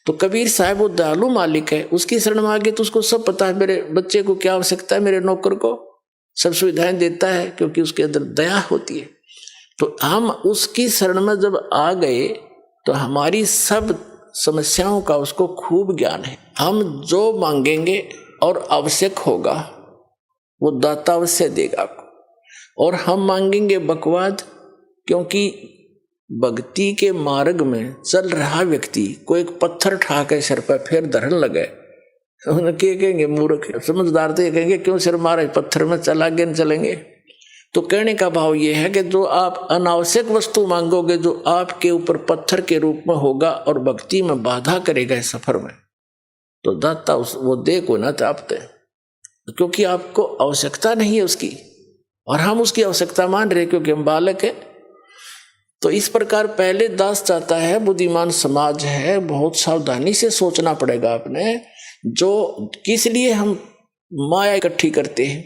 तो कबीर साहब वो दयालु मालिक है, उसकी शरण में आगे तो उसको सब पता है, मेरे बच्चे को क्या आवश्यकता है, मेरे नौकर को सब सुविधाएं देता है, क्योंकि उसके अंदर दया होती है। तो हम उसकी शरण में जब आ गए तो हमारी सब समस्याओं का उसको खूब ज्ञान है। हम जो मांगेंगे और आवश्यक होगा वो दाता अवश्य देगा आपको। और हम मांगेंगे बकवाद, क्योंकि भक्ति के मार्ग में चल रहा व्यक्ति को एक पत्थर ठा के सिर पर फिर धरन लगे, उनके कहेंगे मूर्ख। समझदार तो ये कहेंगे क्यों सिर मारे, पत्थर में चल आगे न चलेंगे। तो कहने का भाव ये है कि जो आप अनावश्यक वस्तु मांगोगे, जो आपके ऊपर पत्थर के रूप में होगा और भक्ति में बाधा करेगा इस सफर में, तो दाता वो दे को ना तापते, क्योंकि आपको आवश्यकता नहीं है उसकी, और हम उसकी आवश्यकता मान रहे क्योंकि हम बालक है। तो इस प्रकार पहले दास चाहता है, बुद्धिमान समाज है, बहुत सावधानी से सोचना पड़ेगा आपने। जो किस लिए हम माया इकट्ठी करते हैं,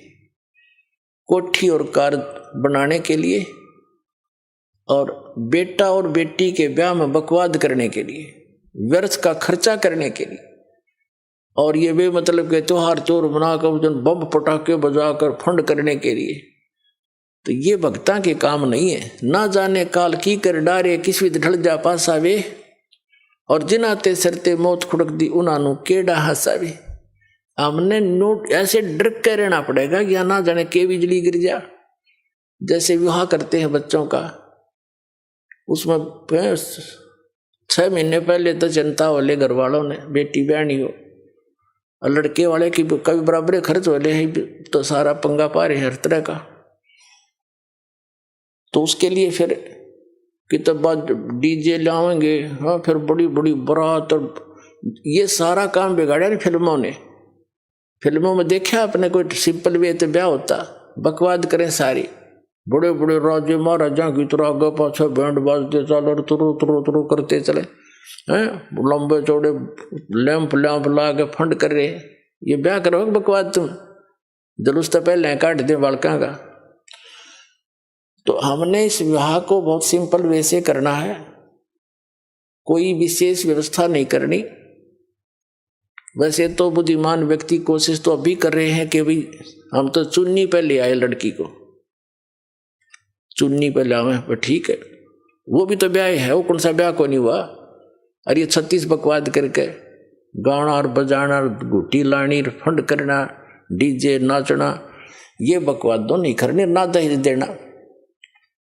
कोठी और कार बनाने के लिए, और बेटा और बेटी के ब्याह में बकवाद करने के लिए, व्यर्थ का खर्चा करने के लिए, और ये वे मतलब के त्योहार चोर बनाकर बम पटाखे बजाकर फंड करने के लिए। तो ये भक्ता के काम नहीं है। ना जाने काल की कर डारे, किस विध ढल जा पासावे, और जिनाते सरते मौत खुड़क दी उनानु केड़ा हसावे। हमने नोट ऐसे डर के रहना पड़ेगा या ना जाने के बिजली गिर जा। जैसे विवाह करते हैं बच्चों का, उसमें 6 महीने पहले तो चिंता वाले घर वालों ने, बेटी बहनी हो, और लड़के वाले की कभी बराबर खर्च वाले हैं, तो सारा पंगा पा रहे हर तरह का। तो उसके लिए फिर कितना डीजे लाएंगे, हाँ, फिर बड़ी बड़ी बारात, और ये सारा काम बिगाड़ा नहीं फिल्मों ने। फिल्मों में देखा आपने, कोई सिंपल वे तो ब्याह होता, बकवाद करें सारी, बड़े बड़े राजे महाराजा की तरह आगे पाछे बैंड बाजते चलो और तुरु तुरु तुरु करते चले हैं, लंबे चौड़े लैंप ला के फंड कर रहे। ये ब्याह करो बकवाद, तुम जुलूस तो पहले काट दे बालका का। तो हमने इस विवाह को बहुत सिंपल वैसे करना है, कोई विशेष व्यवस्था नहीं करनी। वैसे तो बुद्धिमान व्यक्ति कोशिश तो अभी कर रहे हैं कि भाई हम तो चुन्नी पे ले आए लड़की को, चुन्नी पे लावे, पर ठीक है, वो भी तो ब्याह है, वो कौन सा ब्याह को नहीं हुआ। और ये 36 बकवाद करके गाना और बजाना, घुटी लानी, फंड करना, डीजे नाचना, ये बकवाद तो नहीं करने। ना दहेज देना,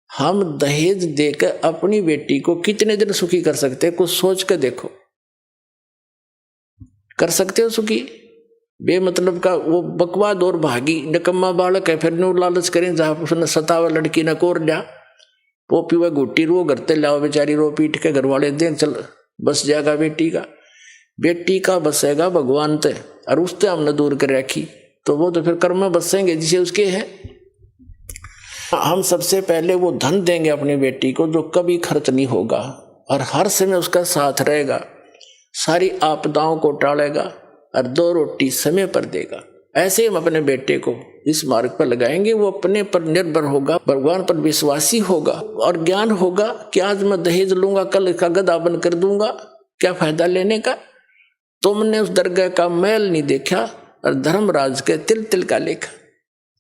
हम दहेज देकर अपनी बेटी को कितने दिन सुखी कर सकते हैं, कुछ सोच कर देखो। कर सकते हो सुखी? बेमतलब का वो बकवाद और भागी निकम्मा बालक है, फिर नो लालच करें जहाँ उसने सतावा लड़की न कोर लिया, वो पीवा घुट्टी रो करते लाओ, बेचारी रो पीट के घर वाले दें, चल बस जाएगा बेटी का। बेटी का बसेगा भगवान ते, और उससे हमने दूर कर रखी। तो वो तो फिर कर्म में बसेंगे जिसे उसके हैं। हम सबसे पहले वो धन देंगे अपनी बेटी को जो कभी खर्च नहीं होगा और हर समय उसका साथ रहेगा, सारी आपदाओं को टालेगा और 2 रोटी समय पर देगा। ऐसे हम अपने बेटे को इस मार्ग पर लगाएंगे। वो अपने पर निर्भर होगा, भगवान पर विश्वासी होगा और ज्ञान होगा कि आज मैं दहेज लूंगा, कल इसका गधा बन कर दूंगा, क्या फायदा लेने का। तुमने उस दरगाह का मैल नहीं देखा और धर्मराज के तिल तिल का लेखा।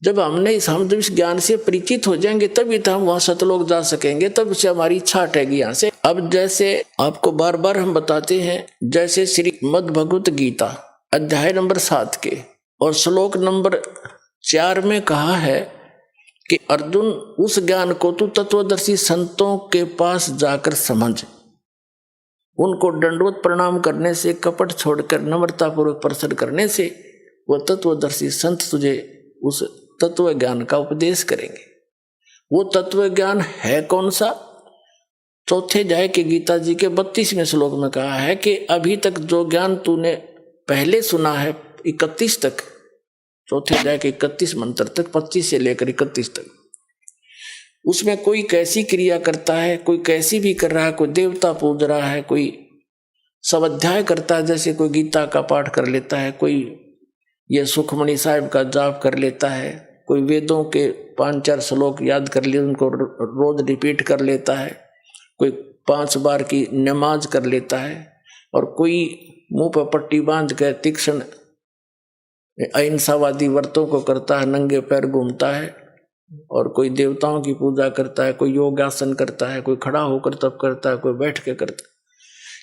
जब हम जब इस ज्ञान से परिचित हो जाएंगे तभी तो हम वहां सतलोक जा सकेंगे, तब से हमारी इच्छा हटेगी यहाँ से। अब जैसे आपको बार बार हम बताते हैं, जैसे श्री मद् भगवत गीता अध्याय नंबर 7 के और श्लोक नंबर 4 में कहा है कि अर्जुन उस ज्ञान को तू तत्वदर्शी संतों के पास जाकर समझ, उनको दंडवत प्रणाम करने से, कपट छोड़कर नम्रतापूर्वक प्रश्न करने से वो तत्वदर्शी संत तुझे उस तत्व ज्ञान का उपदेश करेंगे। वो तत्व ज्ञान है कौन सा? चौथे अध्याय के गीता जी के 32वें श्लोक में कहा है कि अभी तक जो ज्ञान तूने पहले सुना है 31 तक, चौथे अध्याय के 31 मंत्र तक, 25 से लेकर 31 तक, उसमें कोई कैसी क्रिया करता है, कोई कैसी भी कर रहा है, कोई देवता पूज रहा है, कोई स्वाध्याय करता है, जैसे कोई गीता का पाठ कर लेता है, कोई ये सुखमणि साहिब का जाप कर लेता है, कोई वेदों के 5-4 श्लोक याद कर लिए उनको रोज रिपीट कर लेता है, कोई 5 बार की नमाज कर लेता है, और कोई मुंह पर पट्टी बांध कर तीक्ष्ण अहिंसावादी व्रतों को करता है, नंगे पैर घूमता है, और कोई देवताओं की पूजा करता है, कोई योगासन करता है, कोई खड़ा होकर तप करता है, कोई बैठ के करता है।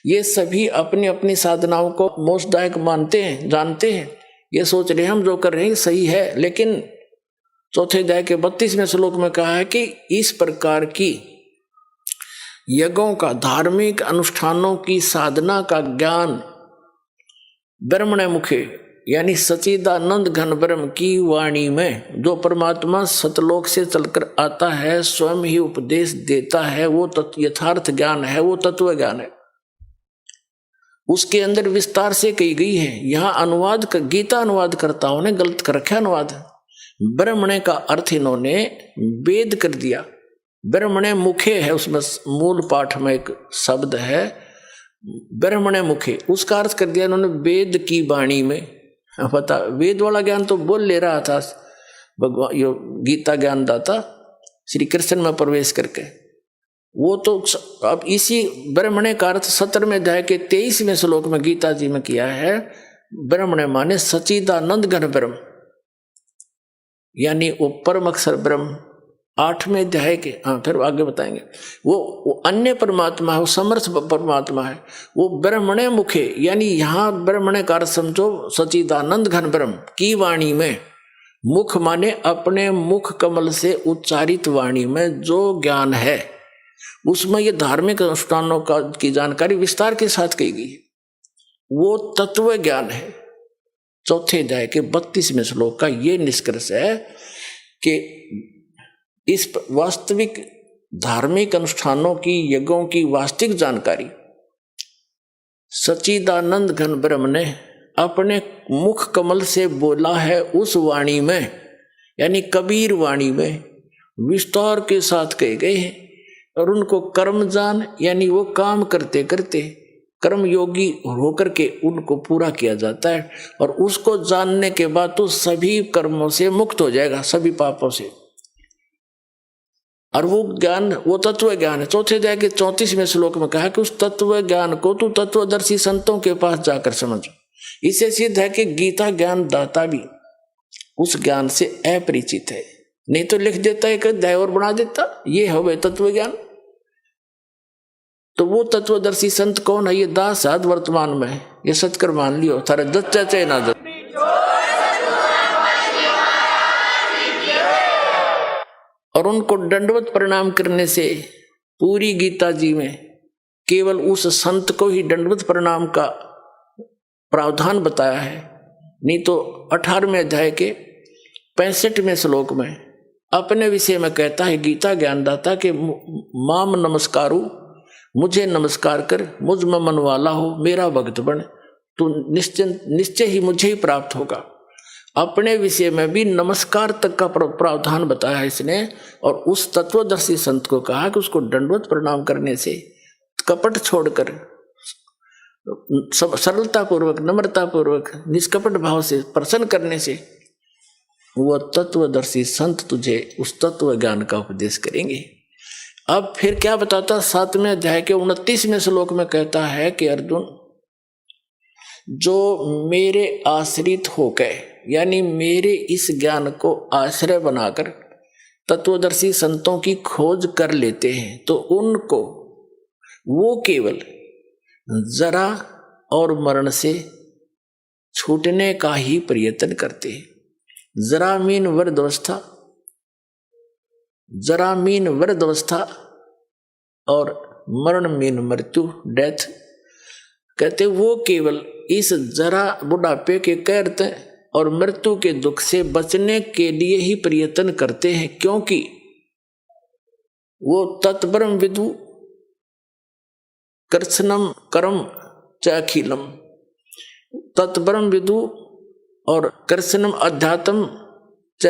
ये सभी अपनी अपनी साधनाओं को मोक्षदायक मानते हैं, जानते हैं, ये सोच रहे हैं हम जो कर रहे हैं सही है। लेकिन चौथे अध्याय के 32वें श्लोक में कहा है कि इस प्रकार की यज्ञों का, धार्मिक अनुष्ठानों की साधना का ज्ञान ब्रह्मण मुखे यानी सच्चिदानंद घन ब्रह्म की वाणी में जो परमात्मा सतलोक से चलकर आता है, स्वयं ही उपदेश देता है, वो यथार्थ ज्ञान है, वो तत्व ज्ञान है। उसके अंदर विस्तार से कही गई है। यहाँ अनुवाद का गीता अनुवादकर्ताओं ने गलत कर रखा अनुवाद। ब्रह्मणे का अर्थ इन्होंने वेद कर दिया। ब्रह्मणे मुखे है, उसमें मूल पाठ में एक शब्द है ब्रह्मणे मुखे, उसका अर्थ कर दिया इन्होंने वेद की वाणी में। पता वेद वाला ज्ञान तो बोल ले रहा था भगवान, यो गीता ज्ञान दाता श्री कृष्ण में प्रवेश करके, वो तो अब इसी ब्रह्मणे का अर्थ 17वें अध्याय के 23वें श्लोक में गीता जी में किया है। ब्रह्मणे माने सच्चिदानंद घन ब्रह्म, यानी वो परम अक्षर ब्रह्म। 8वें अध्याय के फिर आगे बताएंगे, वो अन्य परमात्मा है, वो समर्थ परमात्मा है, वो ब्रह्मणे मुखे, यानी यहाँ ब्रह्मणे का अर्थ समझो सच्चिदानंद घन ब्रह्म की वाणी में। मुख माने अपने मुख कमल से उच्चारित वाणी में जो ज्ञान है, उसमें ये धार्मिक अनुष्ठानों का की जानकारी विस्तार के साथ कही गई, वो तत्व ज्ञान है। चौथे अध्याय के 32वें श्लोक का ये निष्कर्ष है कि इस वास्तविक धार्मिक अनुष्ठानों की, यज्ञों की वास्तविक जानकारी सच्चिदानंद घन ब्रह्म ने अपने मुख कमल से बोला है उस वाणी में, यानी कबीर वाणी में विस्तार के साथ कहे गए हैं। और उनको कर्म जान, यानी वो काम करते करते कर्म योगी होकर के उनको पूरा किया जाता है, और उसको जानने के बाद तो सभी कर्मों से मुक्त हो जाएगा, सभी पापों से। और वो ज्ञान, वो तत्व ज्ञान है। चौथे अध्याय के 34वें श्लोक में कहा कि उस तत्व ज्ञान को तू तत्वदर्शी संतों के पास जाकर समझ। इससे सिद्ध है कि गीता ज्ञान दाता भी उस ज्ञान से अपरिचित है, नहीं तो लिख देता एक अध्याय और बना देता, ये हो गए तत्व ज्ञान। तो वो तत्वदर्शी संत कौन है? ये दास साध वर्तमान में, ये सत्कर मान लियो, थारे दच्चा चाहे ना दच। और उनको दंडवत प्रणाम करने से पूरी गीता जी में केवल उस संत को ही दंडवत प्रणाम का प्रावधान बताया है, नहीं तो 18वें अध्याय के 65वें श्लोक में अपने विषय में कहता है गीता ज्ञानदाता के माम नमस्कारु, मुझे नमस्कार कर, मुझ में मन वाला हो, मेरा भक्त बन, तू निश्चय ही मुझे ही प्राप्त होगा। अपने विषय में भी नमस्कार तक का प्रावधान बताया इसने। और उस तत्वदर्शी संत को कहा कि उसको दंडवत प्रणाम करने से, कपट छोड़कर सरलता पूर्वक, नम्रता पूर्वक, निष्कपट भाव से प्रसन्न करने से वह तत्वदर्शी संत तुझे उस तत्व ज्ञान का उपदेश करेंगे। अब फिर क्या बताता, 7वें अध्याय के 29वें श्लोक में कहता है कि अर्जुन, जो मेरे आश्रित होकर, यानी मेरे इस ज्ञान को आश्रय बनाकर तत्वदर्शी संतों की खोज कर लेते हैं, तो उनको वो केवल जरा और मरण से छूटने का ही प्रयत्न करते हैं। जरा मीन वृद्धावस्था, जरा मीन वृद्धावस्था और मरण मीन मृत्यु, डेथ। कहते वो केवल इस जरा बुढ़ापे के कहते और मृत्यु के दुख से बचने के लिए ही प्रयत्न करते हैं, क्योंकि वो तत्ब्रह्म विदु कृष्णम कर्म चाखिलम, तत्ब्रह्म विदु और कृष्णम अध्यात्म च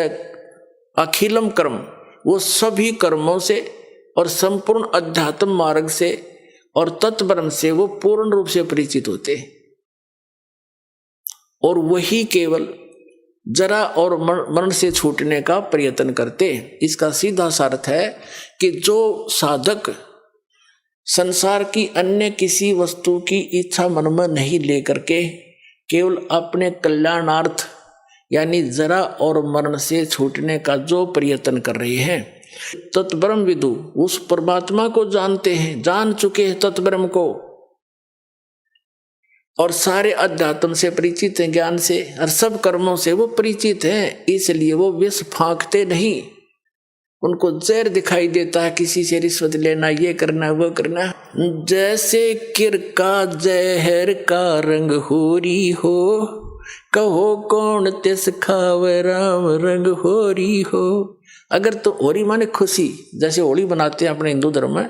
अखिलम कर्म, वो सभी कर्मों से और संपूर्ण अध्यात्म मार्ग से और तत्ब्रह्म से वो पूर्ण रूप से परिचित होते हैं। और वही केवल जरा और मरण से छूटने का प्रयत्न करते हैं। इसका सीधा सा अर्थ है कि जो साधक संसार की अन्य किसी वस्तु की इच्छा मन में नहीं लेकर के केवल अपने कल्याणार्थ यानी जरा और मरण से छूटने का जो प्रयत्न कर रहे हैं, तत्ब्रह्म विदु उस परमात्मा को जानते हैं, जान चुके हैं तत्ब्रह्म को, और सारे अध्यात्म से परिचित हैं, ज्ञान से और सब कर्मों से वो परिचित हैं। इसलिए वो विष फांकते नहीं, उनको जहर दिखाई देता है, किसी से रिश्वत लेना, ये करना, वो करना। जैसे किर का जहर का रंग होरी हो, कहो कौन तिस खावे राम रंग होरी हो। अगर तो होरी माने खुशी, जैसे होली बनाते हैं अपने हिंदू धर्म में,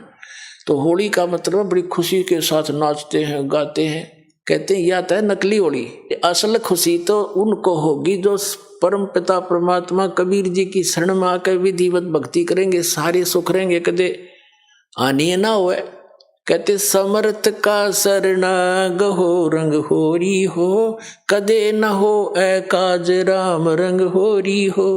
तो होली का मतलब बड़ी खुशी के साथ नाचते हैं, गाते हैं। कहते हैं यह है नकली होली, असल खुशी तो उनको होगी जो परम पिता परमात्मा कबीर जी की शरण में आकर विधिवत भक्ति करेंगे, सारे सुख रहेंगे, कदे आनी ना हो। कहते समर्थ का शरणाग हो रंग होरी हो, कदे न हो ए काज राम रंग होरी हो।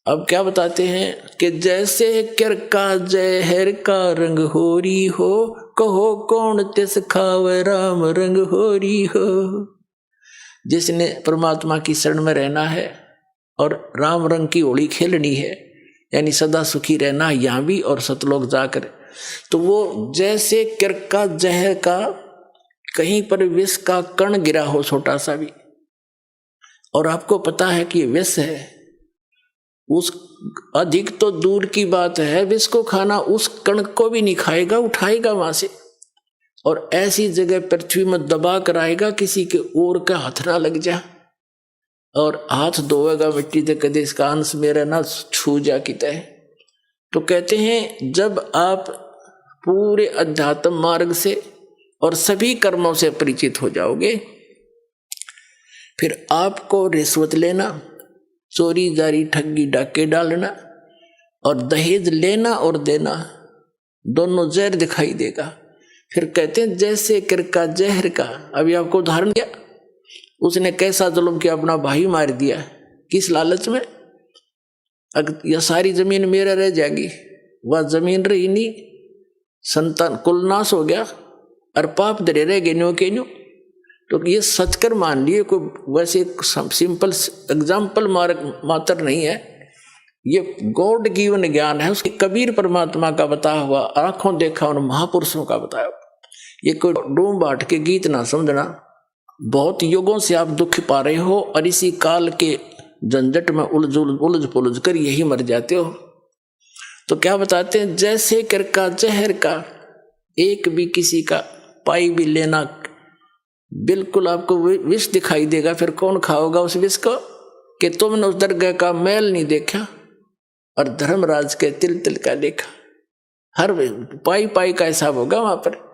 अब क्या बताते हैं कि जैसे किर का जहर का रंग होरी हो, कहो कौन तिस खावे राम रंग होरी हो। जिसने परमात्मा की शरण में रहना है और राम रंग की होली खेलनी है, यानी सदा सुखी रहना है यहाँ भी और सतलोक जाकर, तो वो जैसे किर का जहर का कहीं पर विष का कण गिरा हो छोटा सा भी, और आपको पता है कि विष है, उस अधिक तो दूर की बात है, विष को खाना उस कण को भी नहीं खाएगा, उठाएगा वहां से और ऐसी जगह पृथ्वी में दबा कर आएगा किसी के ओर का हाथ ना लग जा, और हाथ धोएगा मिट्टी से, कदे इसका अंश मेरा ना छू जा किता है। तो कहते हैं जब आप पूरे अध्यात्म मार्ग से और सभी कर्मों से परिचित हो जाओगे, फिर आपको रिश्वत लेना, चोरी जारी ठगी डाके डालना और दहेज लेना और देना दोनों जहर दिखाई देगा। फिर कहते हैं जैसे किर का जहर का, अभी आपको उदाहरण दिया, उसने कैसा जुल्म किया, अपना भाई मार दिया, किस लालच में, अगर यह सारी जमीन मेरा रह जाएगी, वह जमीन रही नहीं, संतान कुल नाश हो गया और पाप धरे रह गए न्यो के न्यो। तो ये सच कर मान लिए, कोई वैसे सिंपल एग्जाम्पल मात्र नहीं है, ये गॉड गिवन ज्ञान है, उसके कबीर परमात्मा का बताया हुआ, आंखों देखा उन महापुरुषों का बताया। ये कोई डूम बाट के गीत ना समझना। बहुत युगों से आप दुख पा रहे हो और इसी काल के झंझट में उलझ पुलझ कर यही मर जाते हो। तो क्या बताते हैं, जैसे किर का जहर का, एक भी किसी का पाई भी लेना, बिल्कुल आपको विष दिखाई देगा। फिर कौन खाओगा उस विष को, कि तुमने उस दरगाह का मैल नहीं देखा और धर्मराज के तिल तिल का देखा। हर पाई पाई का हिसाब होगा वहां पर।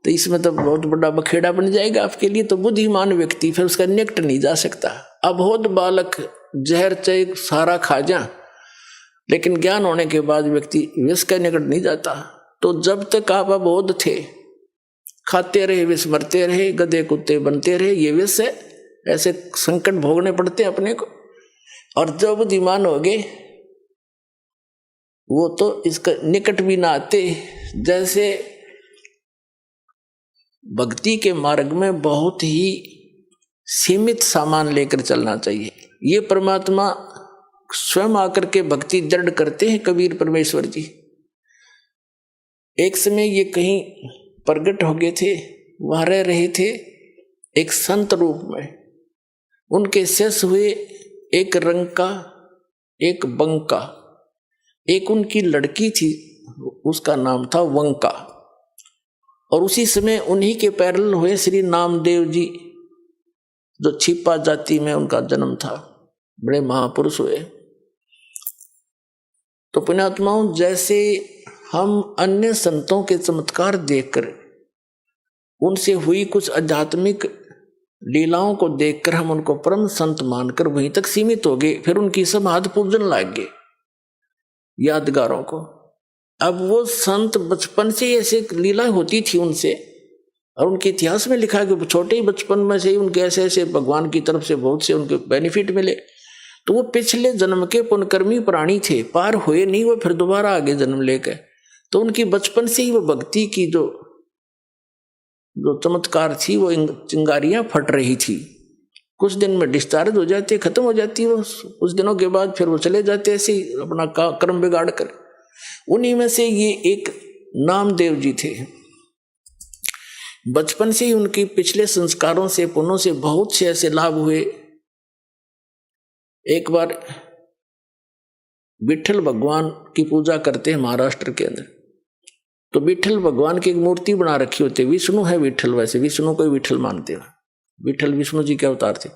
तो इसमें तो बहुत बड़ा बखेड़ा बन जाएगा आपके लिए। तो बुद्धिमान व्यक्ति फिर उसका निकट नहीं जा सकता। अबोध बालक जहर चाहे सारा खा जा, लेकिन ज्ञान होने के बाद व्यक्ति विष के निकट नहीं जाता। तो जब तक आप अबोध थे, खाते रहे विष, मरते रहे, गधे कुत्ते बनते रहे, ये विष है, ऐसे संकट भोगने पड़ते अपने को। और जब बुद्धिमान हो गए वो तो इसका निकट भी ना आते। जैसे भक्ति के मार्ग में बहुत ही सीमित सामान लेकर चलना चाहिए। ये परमात्मा स्वयं आकर के भक्ति दृढ़ करते हैं कबीर परमेश्वर जी। एक समय ये कहीं प्रकट हो गए थे, वहां रह रहे थे एक संत रूप में। उनके शिष्य हुए एक रंका, एक बंका, एक उनकी लड़की थी, उसका नाम था वंका। और उसी समय उन्हीं के पैरल हुए श्री नामदेव जी, जो छिपा जाति में उनका जन्म था, बड़े महापुरुष हुए। तो पुण्यात्माओं, जैसे हम अन्य संतों के चमत्कार देखकर, उनसे हुई कुछ आध्यात्मिक लीलाओं को देखकर हम उनको परम संत मानकर वहीं तक सीमित हो गए, फिर उनकी समाधि पूजन लग गए यादगारों को। अब वो संत बचपन से ऐसे लीला होती थी उनसे, और उनके इतिहास में लिखा कि छोटे ही बचपन में से ही उनके ऐसे ऐसे भगवान की तरफ से बहुत से उनके बेनिफिट मिले। तो वो पिछले जन्म के पुण्यकर्मी प्राणी थे, पार हुए नहीं, वो फिर दोबारा आगे जन्म लेकर। तो उनकी बचपन से ही वो भक्ति की जो चमत्कार थी, वो चिंगारियां फट रही थी। कुछ दिन में डिस्चार्ज हो जाती, खत्म हो जाती वो, कुछ दिनों के बाद फिर वो चले जाते ऐसे ही अपना कर्म बिगाड़ कर। उन्हीं में से ये एक नामदेव जी थे। बचपन से ही उनकी पिछले संस्कारों से, पुण्यों से बहुत से ऐसे लाभ हुए। एक बार विठल भगवान की पूजा करते हैं महाराष्ट्र के अंदर। तो विठल भगवान की एक मूर्ति बना रखी होती है, विष्णु है विठल, वैसे विष्णु को विठल मानते हैं, विठल विष्णु जी के अवतार थे।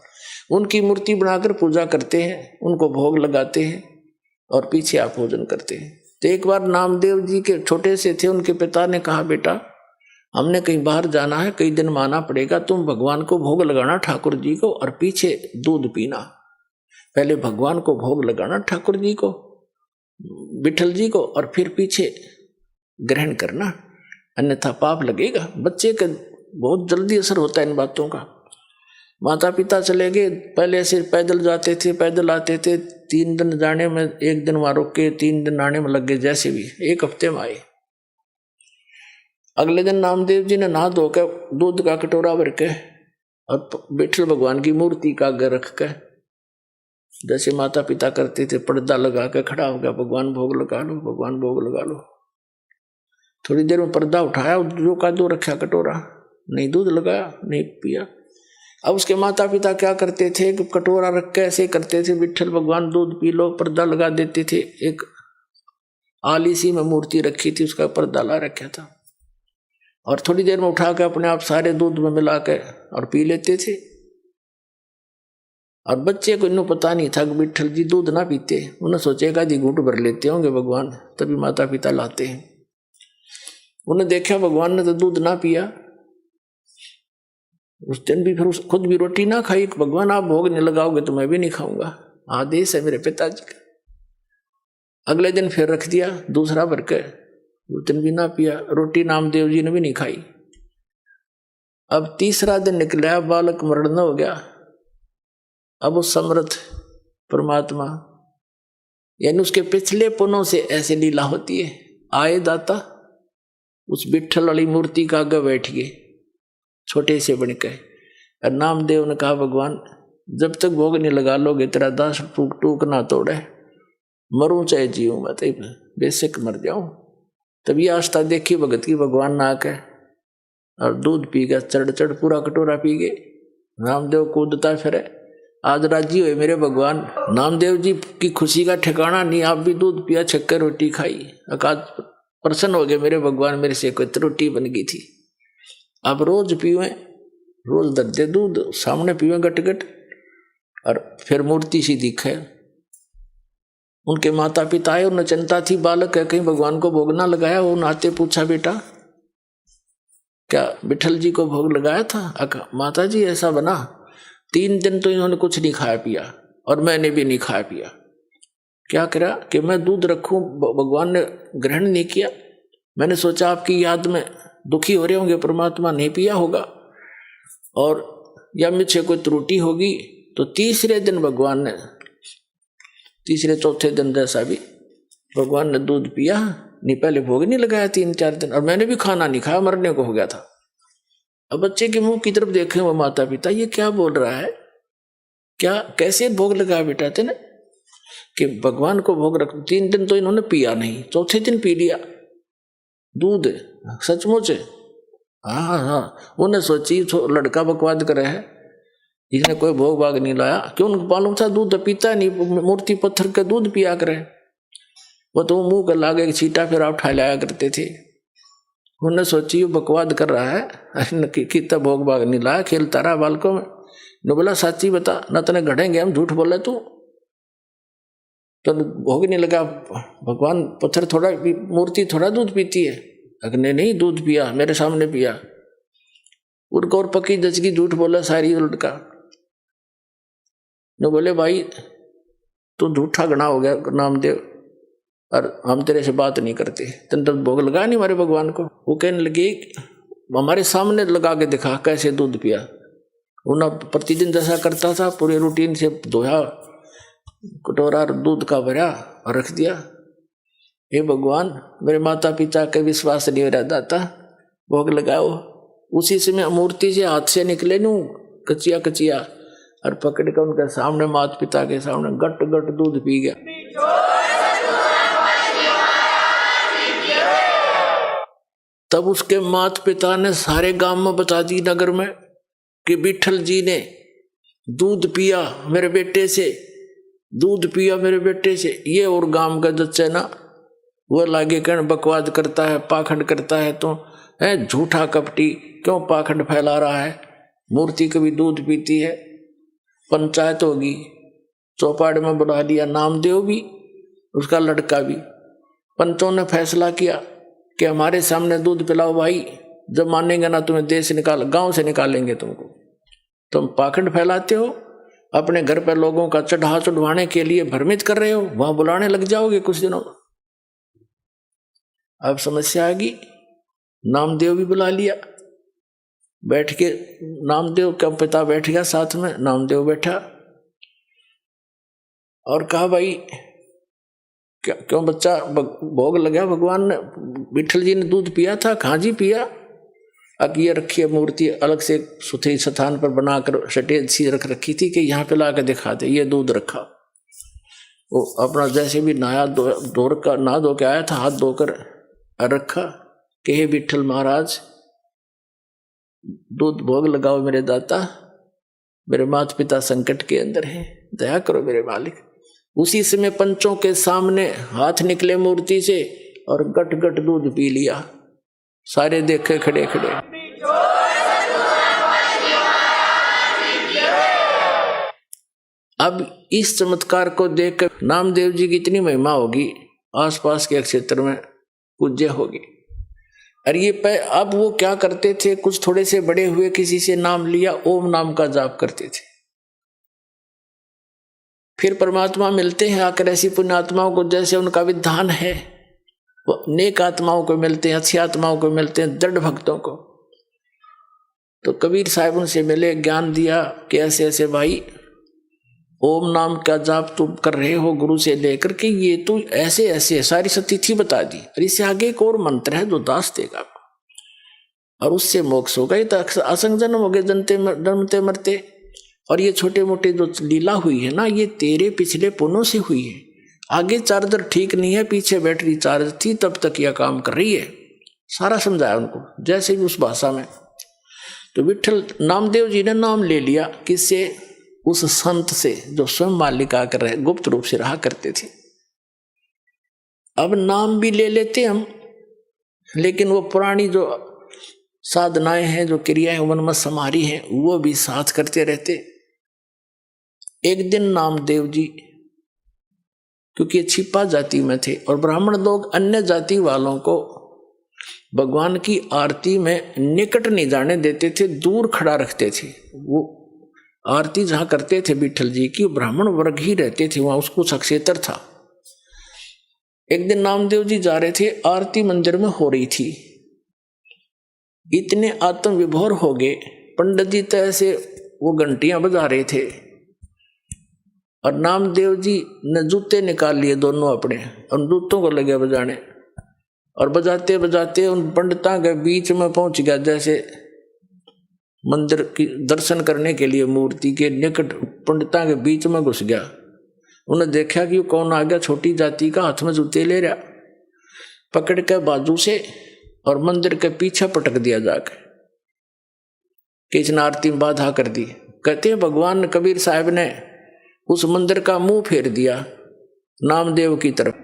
उनकी मूर्ति बनाकर पूजा करते हैं, उनको भोग लगाते हैं और पीछे आप भोजन करते हैं। तो एक बार नामदेव जी के छोटे से थे, उनके पिता ने कहा, बेटा हमने कहीं बाहर जाना है, कई दिन माना पड़ेगा, तुम भगवान को भोग लगाना ठाकुर जी को, और पीछे दूध पीना। पहले भगवान को भोग लगाना ठाकुर जी को, विठल जी को, और फिर पीछे ग्रहण करना, अन्यथा पाप लगेगा। बच्चे का बहुत जल्दी असर होता है इन बातों का। माता पिता चले गए, पहले से पैदल जाते थे, पैदल आते थे, 3 दिन जाने में, 1 दिन वहां रुक के 3 दिन आने में लग गए, जैसे भी 1 हफ्ते में आए। अगले दिन नामदेव जी ने नहा धोकर दूध का कटोरा भर के और विठल भगवान की मूर्ति का आगे रख के, जैसे माता पिता करते थे, पर्दा लगा के खड़ा हो गया, भगवान भोग लगा लो, भगवान भोग लगा लो। थोड़ी देर में पर्दा उठाया, जो का दो रखा कटोरा, नहीं दूध लगाया, नहीं पिया। अब उसके माता पिता क्या करते थे कि कटोरा रख के ऐसे करते थे, विठल भगवान दूध पी लो, पर्दा लगा देते थे। एक आली सी में मूर्ति रखी थी, उसका पर्दा ला रखा था, और थोड़ी देर में उठा के अपने आप सारे दूध में मिला के और पी लेते थे। और बच्चे को इन्हों पता नहीं था कि विठल जी दूध ना पीते, उन्हें सोचेगा जी घूंट भर लेते होंगे भगवान, तभी माता पिता लाते हैं। उन्हें देखा भगवान ने तो दूध ना पिया, उस दिन भी फिर खुद भी रोटी ना खाई। भगवान आप भोग नहीं लगाओगे तो मैं भी नहीं खाऊंगा, आदेश है मेरे पिताजी का। अगले दिन फिर रख दिया दूसरा भर के, उस दिन भी ना पिया, रोटी नामदेव जी ने भी नहीं खाई। अब तीसरा दिन निकला, बालक मरण हो गया। अब वो समर्थ परमात्मा, यानी उसके पिछले पुण्यों से ऐसे लीला होती है। आए दाता उस विठल वाली मूर्ति का आगे बैठ गए, छोटे से बन के। और नामदेव ने कहा, भगवान जब तक भोग नहीं लगा लोगे तेरा दास टूक टूक ना तोड़े, मरूं चाहे जीऊं, मैं तो बेशक मर जाऊं। तभी आस्था देखी भगत की, भगवान ना आके और दूध पी गया, चढ़ चढ़ पूरा कटोरा पी गए। नामदेव कूदता फिरे, आज राजी हुए मेरे भगवान। नामदेव जी की खुशी का ठिकाना नहीं, आप भी दूध पिया, छक्कर रोटी खाई, अकाज प्रसन्न हो गए मेरे भगवान, मेरे से कोई रोटी बन गई थी। अब रोज पीवे, रोज दर्दे दूध सामने पीवे गट गट, और फिर मूर्ति सी दिखे। उनके माता पिता आए, उन्हें चिंता थी, बालक है कहीं भगवान को भोग ना लगाया। वो नाते पूछा, बेटा क्या विठल जी को भोग लगाया था? माता जी ऐसा बना, 3 दिन तो इन्होंने कुछ नहीं खाया पिया और मैंने भी नहीं खाया पिया। क्या करा कि मैं दूध रखूं, भगवान ने ग्रहण नहीं किया। मैंने सोचा आपकी याद में दुखी हो रहे होंगे, परमात्मा नहीं पिया होगा और या मुझसे कोई त्रुटि होगी। तो तीसरे दिन भगवान ने, तीसरे चौथे दिन जैसा भी भगवान ने दूध पिया, नहीं पहले भोग नहीं लगाया 3-4 दिन, और मैंने भी खाना नहीं खाया, मरने को हो गया था। अब बच्चे के मुंह की तरफ देखे वो माता पिता, ये क्या बोल रहा है, क्या कैसे भोग लगाया बेटा तेने कि भगवान को भोग रख। 3 दिन तो इन्होंने पिया नहीं, चौथे दिन पी लिया दूध, सचमुच। हाँ, उन्हें सोची लड़का बकवाद करे है, इसने कोई भोग भाग नहीं लाया। क्यों? उनको मालूम था दूध पीता नहीं, मूर्ति पत्थर का दूध पिया करे। वो तो मुंह कर लागे छीटा फिर आप उठा लाया करते थे। उन्हें सोची वो बकवाद कर रहा है, कितना भोग भाग नहीं लाया, खेलता रहा बालकों में। ने बोला साची बता, न तने गढ़ेंगे हम, झूठ बोला तू तो भोग नहीं लगा। भगवान पत्थर थोड़ा, मूर्ति थोड़ा दूध पीती है। अगने नहीं दूध पिया, मेरे सामने पिया। उनको और पक्की दचकी झूठ बोला सारी उलट का। ने बोले भाई तू झूठा गणा हो गया नामदेव, और हम तेरे से बात नहीं करते, तेने तो भोग लगा नहीं हमारे भगवान को। वो कहने लगे हमारे सामने लगा के दिखा कैसे दूध पिया। उन्हें प्रतिदिन जैसा करता था, पूरे रूटीन से धोया, कटोरा दूध का भरा और रख दिया। हे भगवान, मेरे माता पिता के विश्वास नहीं रह जाता, भोग लगाओ। उसी समय मूर्ति से हाथ से निकले नू कचिया कचिया, और पकड़ कर उनके सामने, माता पिता के सामने गट गट दूध पी गया। तब उसके माता पिता ने सारे गांव में बता दी, नगर में, कि विठल जी ने दूध पिया मेरे बेटे से, दूध पिया मेरे बेटे से। ये और गांव का जच्चा ना वो लागे कहने बकवाद करता है, पाखंड करता है, तो है झूठा कपटी, क्यों पाखंड फैला रहा है। मूर्ति कभी दूध पीती है। पंचायत होगी, चौपाड़ में बुला दिया नामदेव भी, उसका लड़का भी। पंचों ने फैसला किया कि हमारे सामने दूध पिलाओ भाई, जब मानेंगे ना तुम्हें देश से निकाल, गांव से निकालेंगे तुमको। तुम पाखंड फैलाते हो, अपने घर पर लोगों का चढ़ा चढ़वाने के लिए भ्रमित कर रहे हो, वहां बुलाने लग जाओगे कुछ दिनों। अब समस्या आ गई, नामदेव भी बुला लिया। बैठ के नामदेव का पिता बैठ गया साथ में, नामदेव बैठा और कहा भाई क्यों बच्चा भोग लगा, भगवान ने, विठल जी ने दूध पिया था? कहाँ जी पिया। अब ये रखी है मूर्ति अलग से सुथरी स्थान पर बनाकर सटेज सी रख रखी थी कि यहाँ पे ला के दिखा दे, ये दूध रखा। वो अपना जैसे भी नहा धो के आया था, हाथ धोकर रखा कि हे विठल महाराज, दूध भोग लगाओ मेरे दाता, मेरे माता पिता संकट के अंदर हैं, दया करो मेरे मालिक। उसी समय पंचों के सामने हाथ निकले मूर्ति से और गट गट दूध पी लिया। सारे देखे खड़े खड़े। अब इस चमत्कार को देखकर नामदेव जी की इतनी महिमा होगी, आसपास के क्षेत्र में पूज्य होगी। और ये अब वो क्या करते थे, कुछ थोड़े से बड़े हुए, किसी से नाम लिया, ओम नाम का जाप करते थे। फिर परमात्मा मिलते हैं आकर ऐसी पुण्यात्माओं को, जैसे उनका विधान है, वो नेक आत्माओं को मिलते हैं, अच्छी आत्माओं को मिलते हैं, दृढ़ भक्तों को। तो कबीर साहब उनसे मिले, ज्ञान दिया कि ऐसे ऐसे भाई ओम नाम का जाप तुम कर रहे हो गुरु से लेकर के, ये तो ऐसे ऐसे सारी सतिथि बता दी, और इससे आगे एक और मंत्र है जो दास देगा आपको, और उससे मोक्ष होगा। ये तो असंग जन्म हो गए, जन्मते मरते। और ये छोटे मोटे जो लीला हुई है ना, ये तेरे पिछले पुण्यों से हुई है। आगे चार्जर ठीक नहीं है, पीछे बैटरी चार्ज थी, तब तक यह काम कर रही है। सारा समझाया उनको, जैसे भी उस भाषा में। तो विठल नामदेव जी ने नाम ले लिया, किससे? उस संत से जो स्वयं मालिक आकर रहे, गुप्त रूप से रहा करते थे। अब नाम भी ले लेते हम, लेकिन वो पुरानी जो साधनाएं हैं, जो क्रियाएं मन में समारी हैं, वो भी साथ करते रहते। एक दिन नामदेव जी, क्योंकि छिपा जाति में थे और ब्राह्मण लोग अन्य जाति वालों को भगवान की आरती में निकट नहीं जाने देते थे, दूर खड़ा रखते थे। वो आरती जहां करते थे विठल जी की, ब्राह्मण वर्ग ही रहते थे वहां, उसको सक्षेत्र था। एक दिन नामदेव जी जा रहे थे, आरती मंदिर में हो रही थी, इतने आत्म विभोर हो गए पंडित जी तो ऐसे वो घंटियां बजा रहे थे, और नामदेव जी ने जूते निकाल लिए दोनों अपने, और जूतों को लगे बजाने, और बजाते बजाते उन पंडितों के बीच में पहुंच गया, जैसे मंदिर की दर्शन करने के लिए मूर्ति के निकट पंडितों के बीच में घुस गया। उन्हें देखा कि कौन आ गया, छोटी जाति का, हाथ में जूते ले रहा, पकड़ के बाजू से और मंदिर के पीछे पटक दिया जाकर, किसने आरती में बाधा कर दी। कहते हैं भगवान कबीर साहब ने उस मंदिर का मुंह फेर दिया नामदेव की तरफ,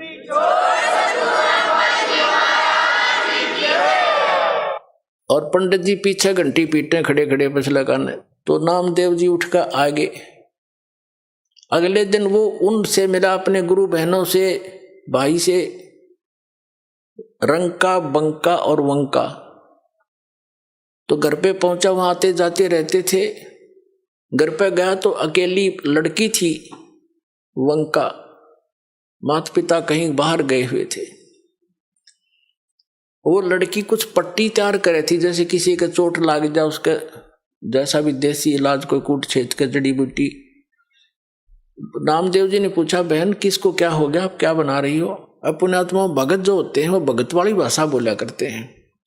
और पंडित जी पीछे घंटी पीटे खड़े खड़े पछला काने। तो नामदेव जी उठकर आगे, अगले दिन वो उनसे मिला, अपने गुरु बहनों से, भाई से, रंका बंका और वंका। तो घर पे पहुंचा, वहां आते जाते रहते थे। घर पे गया तो अकेली लड़की थी वंका, माता पिता कहीं बाहर गए हुए थे। वो लड़की कुछ पट्टी तैयार करे थी, जैसे किसी के चोट लाग जाए उसके जैसा भी देसी इलाज, कोई कूट छेद के जड़ी बूटी। नामदेव जी ने पूछा, बहन किसको क्या हो गया, आप क्या बना रही हो? अपने आत्मा भगत जो होते हैं वो भगत वाली भाषा बोला करते हैं।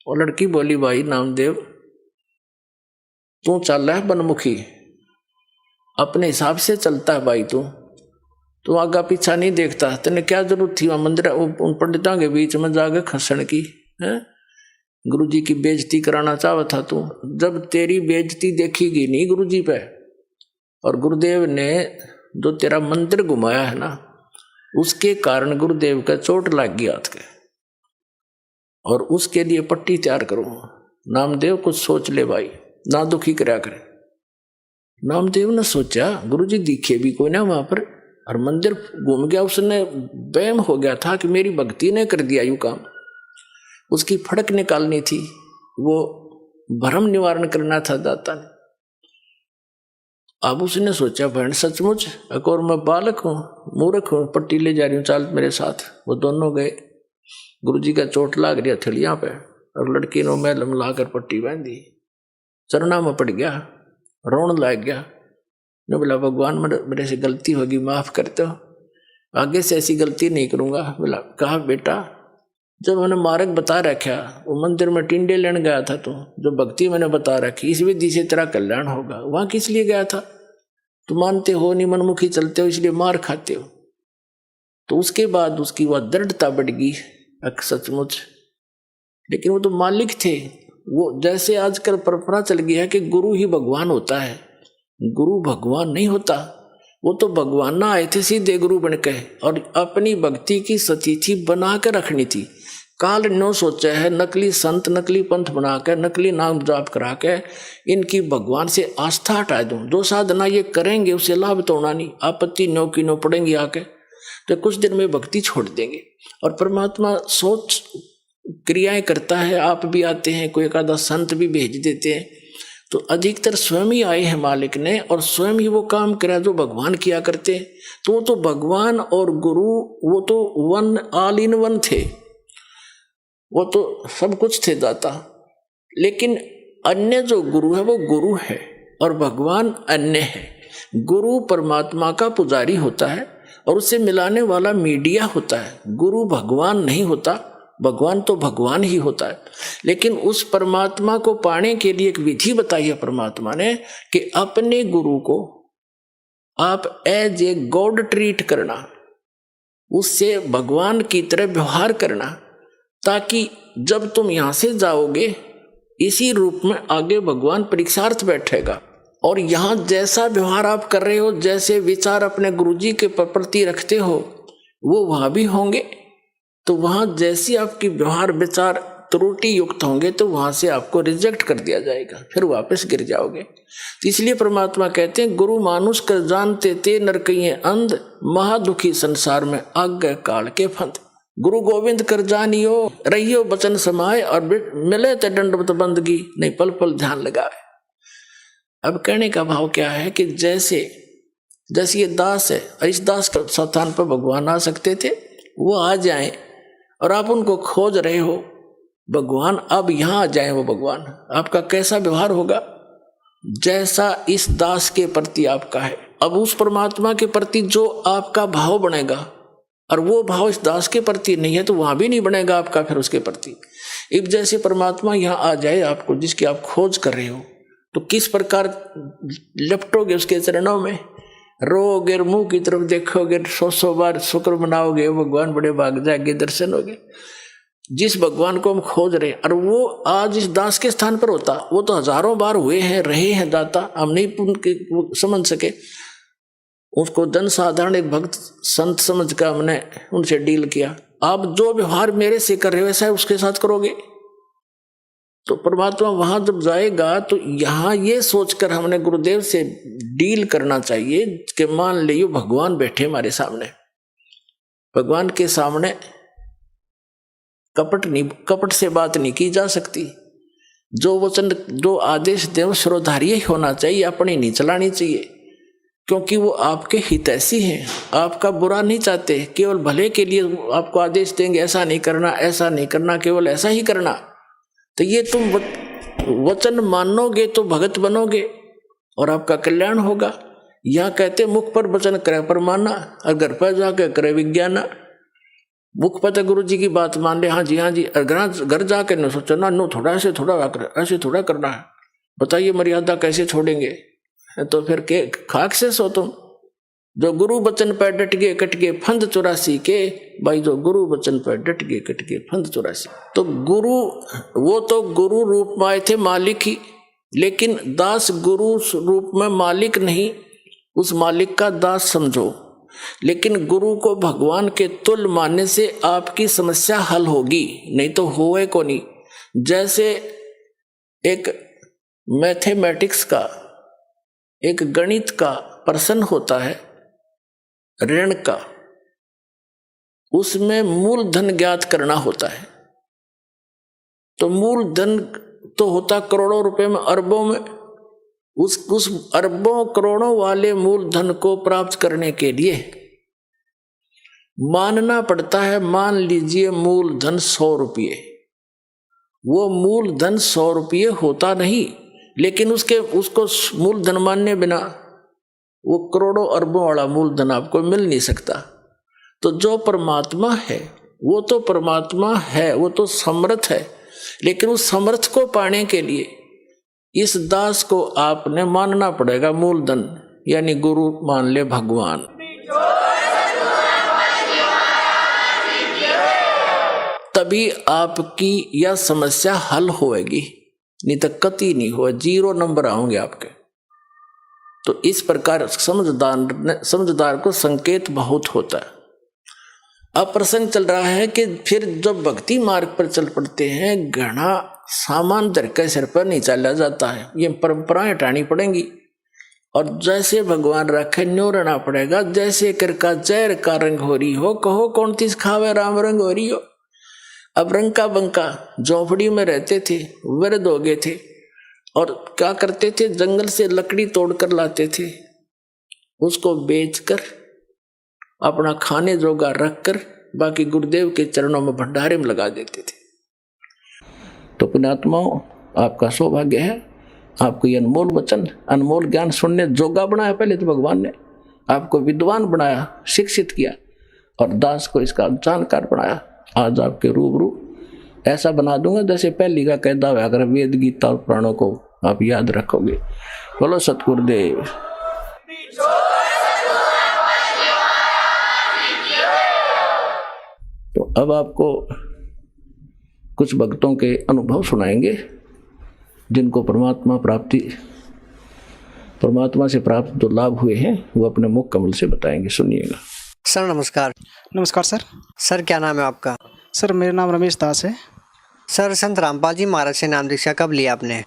और लड़की बोली, भाई नामदेव तू चल रहा है बनमुखी, अपने हिसाब से चलता है भाई, तू आगा पीछा नहीं देखता, तेने क्या जरूरत थी वहां मंदिर उन पंडितों के बीच में जाकर खसण की है? गुरु जी की बेइज्जती कराना चाहता था तू। जब तेरी बेइज्जती देखीगी नहीं गुरु जी पे, और गुरुदेव ने जो तेरा मंदिर घुमाया है ना, उसके कारण गुरुदेव का चोट लग गया हाथ के, और उसके लिए पट्टी तैयार करो। नामदेव कुछ सोच ले भाई, ना दुखी कराया करे। नामदेव ने सोचा गुरु जी दिखे भी कोई ना वहां पर, और मंदिर घूम गया, उसने वहम हो गया था कि मेरी भक्ति ने कर दिया यू काम। उसकी फड़क निकालनी थी, वो भ्रम निवारण करना था दाता ने। अब उसने सोचा बहन सचमुच एक और मैं बालक हूँ, मूर्ख हूँ, पट्टी ले जा रही हूँ, चाल मेरे साथ। वो दोनों गए, गुरुजी का चोट लाग रही हथेलियां पे, और लड़की ने मैलम लाकर पट्टी बांधी, चरणा में पड़ गया, रोन लग गया। ने बोला भगवान मेरे से गलती होगी, माफ करते हो, आगे से ऐसी गलती नहीं करूंगा। बोला कहा बेटा, जब मैंने मार्ग बता रखा, वो मंदिर में टिंडे लेने गया था तू, जो भक्ति मैंने बता रखी, इस विधि से तेरा कल्याण होगा, वहां किस लिए गया था? तुम मानते हो नहीं, मनमुखी चलते हो, इसलिए मार खाते हो। तो उसके बाद उसकी वह दृढ़ता बढ़ गई सचमुच। लेकिन वो तो मालिक थे, वो जैसे आजकल परंपरा चल गई है कि गुरु ही भगवान होता है, गुरु भगवान नहीं होता। वो तो भगवान ना आए थे सीधे गुरु बन के, और अपनी भक्ति की सतिथि बना के रखनी थी। काल नो सोचा है नकली संत नकली पंथ बना के, नकली नाम जाप करा के इनकी भगवान से आस्था हटा दूं। जो साधना ये करेंगे उससे लाभ तो होना नहीं, आपत्ति नो की नो पड़ेंगी आके, तो कुछ दिन में भक्ति छोड़ देंगे। और परमात्मा सोच क्रियाएं करता है, आप भी आते हैं, कोई एक आधा संत भी भेज देते हैं, तो अधिकतर स्वयं ही आए हैं मालिक ने, और स्वयं ही वो काम करा जो भगवान किया करते हैं। तो वो तो भगवान और गुरु वो तो वन ऑल इन वन थे, वो तो सब कुछ थे दाता। लेकिन अन्य जो गुरु है वो गुरु है, और भगवान अन्य है। गुरु परमात्मा का पुजारी होता है, और उससे मिलाने वाला मीडिया होता है। गुरु भगवान नहीं होता, भगवान तो भगवान ही होता है। लेकिन उस परमात्मा को पाने के लिए एक विधि बताई है परमात्मा ने, कि अपने गुरु को आप एज ए गॉड ट्रीट करना, उससे भगवान की तरह व्यवहार करना, ताकि जब तुम यहां से जाओगे इसी रूप में आगे भगवान परीक्षार्थ बैठेगा। और यहां जैसा व्यवहार आप कर रहे हो, जैसे विचार अपने गुरुजी के प्रति रखते हो, वो वहां भी होंगे। तो वहां जैसी आपकी व्यवहार विचार त्रुटि युक्त होंगे, तो वहां से आपको रिजेक्ट कर दिया जाएगा, फिर वापस गिर जाओगे। तो इसलिए परमात्मा कहते हैं, गुरु मानुष कर जानते ते नरकइये अंध, महादुखी संसार में आज्ञा काल के फंद। गुरु गोविंद कर जानियो, रहियो बचन समाए, और मिले ते दंडवत बंदगी, नहीं पल पल ध्यान लगाए। अब कहने का भाव क्या है कि जैसे ये दास है, और इस दास के स्थान पर भगवान आ सकते थे, वो आ जाएं, और आप उनको खोज रहे हो, भगवान अब यहां आ जाए। वो भगवान आपका कैसा व्यवहार होगा, जैसा इस दास के प्रति आपका है। अब उस परमात्मा के प्रति जो आपका भाव बनेगा, और वो भाव इस दास के प्रति नहीं है, तो वहां भी नहीं बनेगा आपका फिर उसके प्रति। अब जैसे परमात्मा यहाँ आ जाए आपको, जिसकी आप खोज कर रहे हो, तो किस प्रकार लपटोगे उसके चरणों में, रोगे, मुंह की तरफ देखोगे, 100 बार शुक्र मनाओगे, भगवान बड़े भाग जाएंगे, दर्शन होगे। जिस भगवान को हम खोज रहे हैं, और वो आज इस दास के स्थान पर होता, वो तो हजारों बार हुए हैं, रहे हैं दाता, हम नहीं समझ सके। उसको जन साधारण एक भक्त संत समझ कर हमने उनसे डील किया। आप जो व्यवहार मेरे से कर रहे हो वैसा उसके साथ करोगे, तो परमात्मा वहां जब जाएगा, तो यहां ये सोचकर हमने गुरुदेव से डील करना चाहिए कि मान लियो भगवान बैठे हमारे सामने, भगवान के सामने कपट से बात नहीं की जा सकती। जो वचन, जो आदेश देव श्रोधार्य होना चाहिए, अपनी नहीं चलानी चाहिए, क्योंकि वो आपके हितैषी हैं, आपका बुरा नहीं चाहते, केवल भले के लिए आपको आदेश देंगे, ऐसा नहीं करना, ऐसा नहीं करना, केवल ऐसा ही करना। तो ये तुम वचन मानोगे तो भगत बनोगे और आपका कल्याण होगा। यहाँ कहते मुख पर वचन करे परमाना, और घर पर जाकर करे विज्ञाना। मुख पर तो गुरु जी की बात मान ले, हाँ जी हाँ जी, घर जाकर न सोचो ना, नो थोड़ा ऐसे थोड़ा करना है, बताइए मर्यादा कैसे छोड़ेंगे, तो फिर के खाक से सो तुम। जो गुरु वचन पर डट गए कट गए फंद 84 के, भाई जो गुरु वचन पर डट गए कट गए फंद 84। तो गुरु, वो तो गुरु रूप में आए थे मालिक ही, लेकिन दास गुरु रूप में मालिक नहीं, उस मालिक का दास समझो। लेकिन गुरु को भगवान के तुल्य मानने से आपकी समस्या हल होगी, नहीं तो होए को नहीं। जैसे एक मैथमेटिक्स का, एक गणित का प्रश्न होता है ऋण का, उसमें मूलधन ज्ञात करना होता है, तो मूलधन तो होता करोड़ों रुपए में, अरबों में। उस अरबों करोड़ों वाले मूलधन को प्राप्त करने के लिए मानना पड़ता है, मान लीजिए मूलधन 100 रुपये। वो मूलधन 100 रुपये होता नहीं, लेकिन उसको मूलधन मानने बिना वो करोड़ों अरबों वाला मूलधन आपको मिल नहीं सकता। तो जो परमात्मा है वो तो परमात्मा है, वो तो समर्थ है, लेकिन उस समर्थ को पाने के लिए इस दास को आपने मानना पड़ेगा मूलधन, यानी गुरु मान ले भगवान। तभी आपकी यह समस्या हल होएगी, नहीं तो कति नहीं हो, 0 नंबर आओगे आपके। तो इस प्रकार समझदार को संकेत बहुत होता है। अब प्रसंग चल रहा है कि फिर जब भक्ति मार्ग पर चल पड़ते हैं, घना सामान धर के सिर पर नहीं चला जाता है, ये परंपराएं हटानी पड़ेंगी, और जैसे भगवान रखे न्यो रहना पड़ेगा। जैसे कर का जहर का रंग हो रही हो, कहो कौन तीस खावे राम रंग हो रही हो। अब रंग का बंका झोपड़ी में रहते थे, वृद्ध हो गए थे, और क्या करते थे, जंगल से लकड़ी तोड़कर लाते थे, उसको बेचकर अपना खाने जोगा रखकर बाकी गुरुदेव के चरणों में भंडारे में लगा देते थे। तो पुण्यात्माओं, आपका सौभाग्य है, आपको ये अनमोल वचन, अनमोल ज्ञान सुनने जोगा बनाया। पहले तो भगवान ने आपको विद्वान बनाया, शिक्षित किया, और दास को इसका जानकार बनाया। आज आपके रूबरू ऐसा बना दूंगा जैसे पहली का कहता हुआ, अगर वेद गीता और पुराणों को आप याद रखोगे। बोलो सतगुरुदेव। तो अब आपको कुछ भक्तों के अनुभव सुनाएंगे, जिनको परमात्मा से प्राप्त जो लाभ हुए हैं वो अपने मुख कमल से बताएंगे। सुनिएगा। सर नमस्कार। नमस्कार सर। सर क्या नाम है आपका? सर मेरा नाम रमेश दास है। सर संत रामपाल जी महाराज से नाम दीक्षा कब लिया आपने?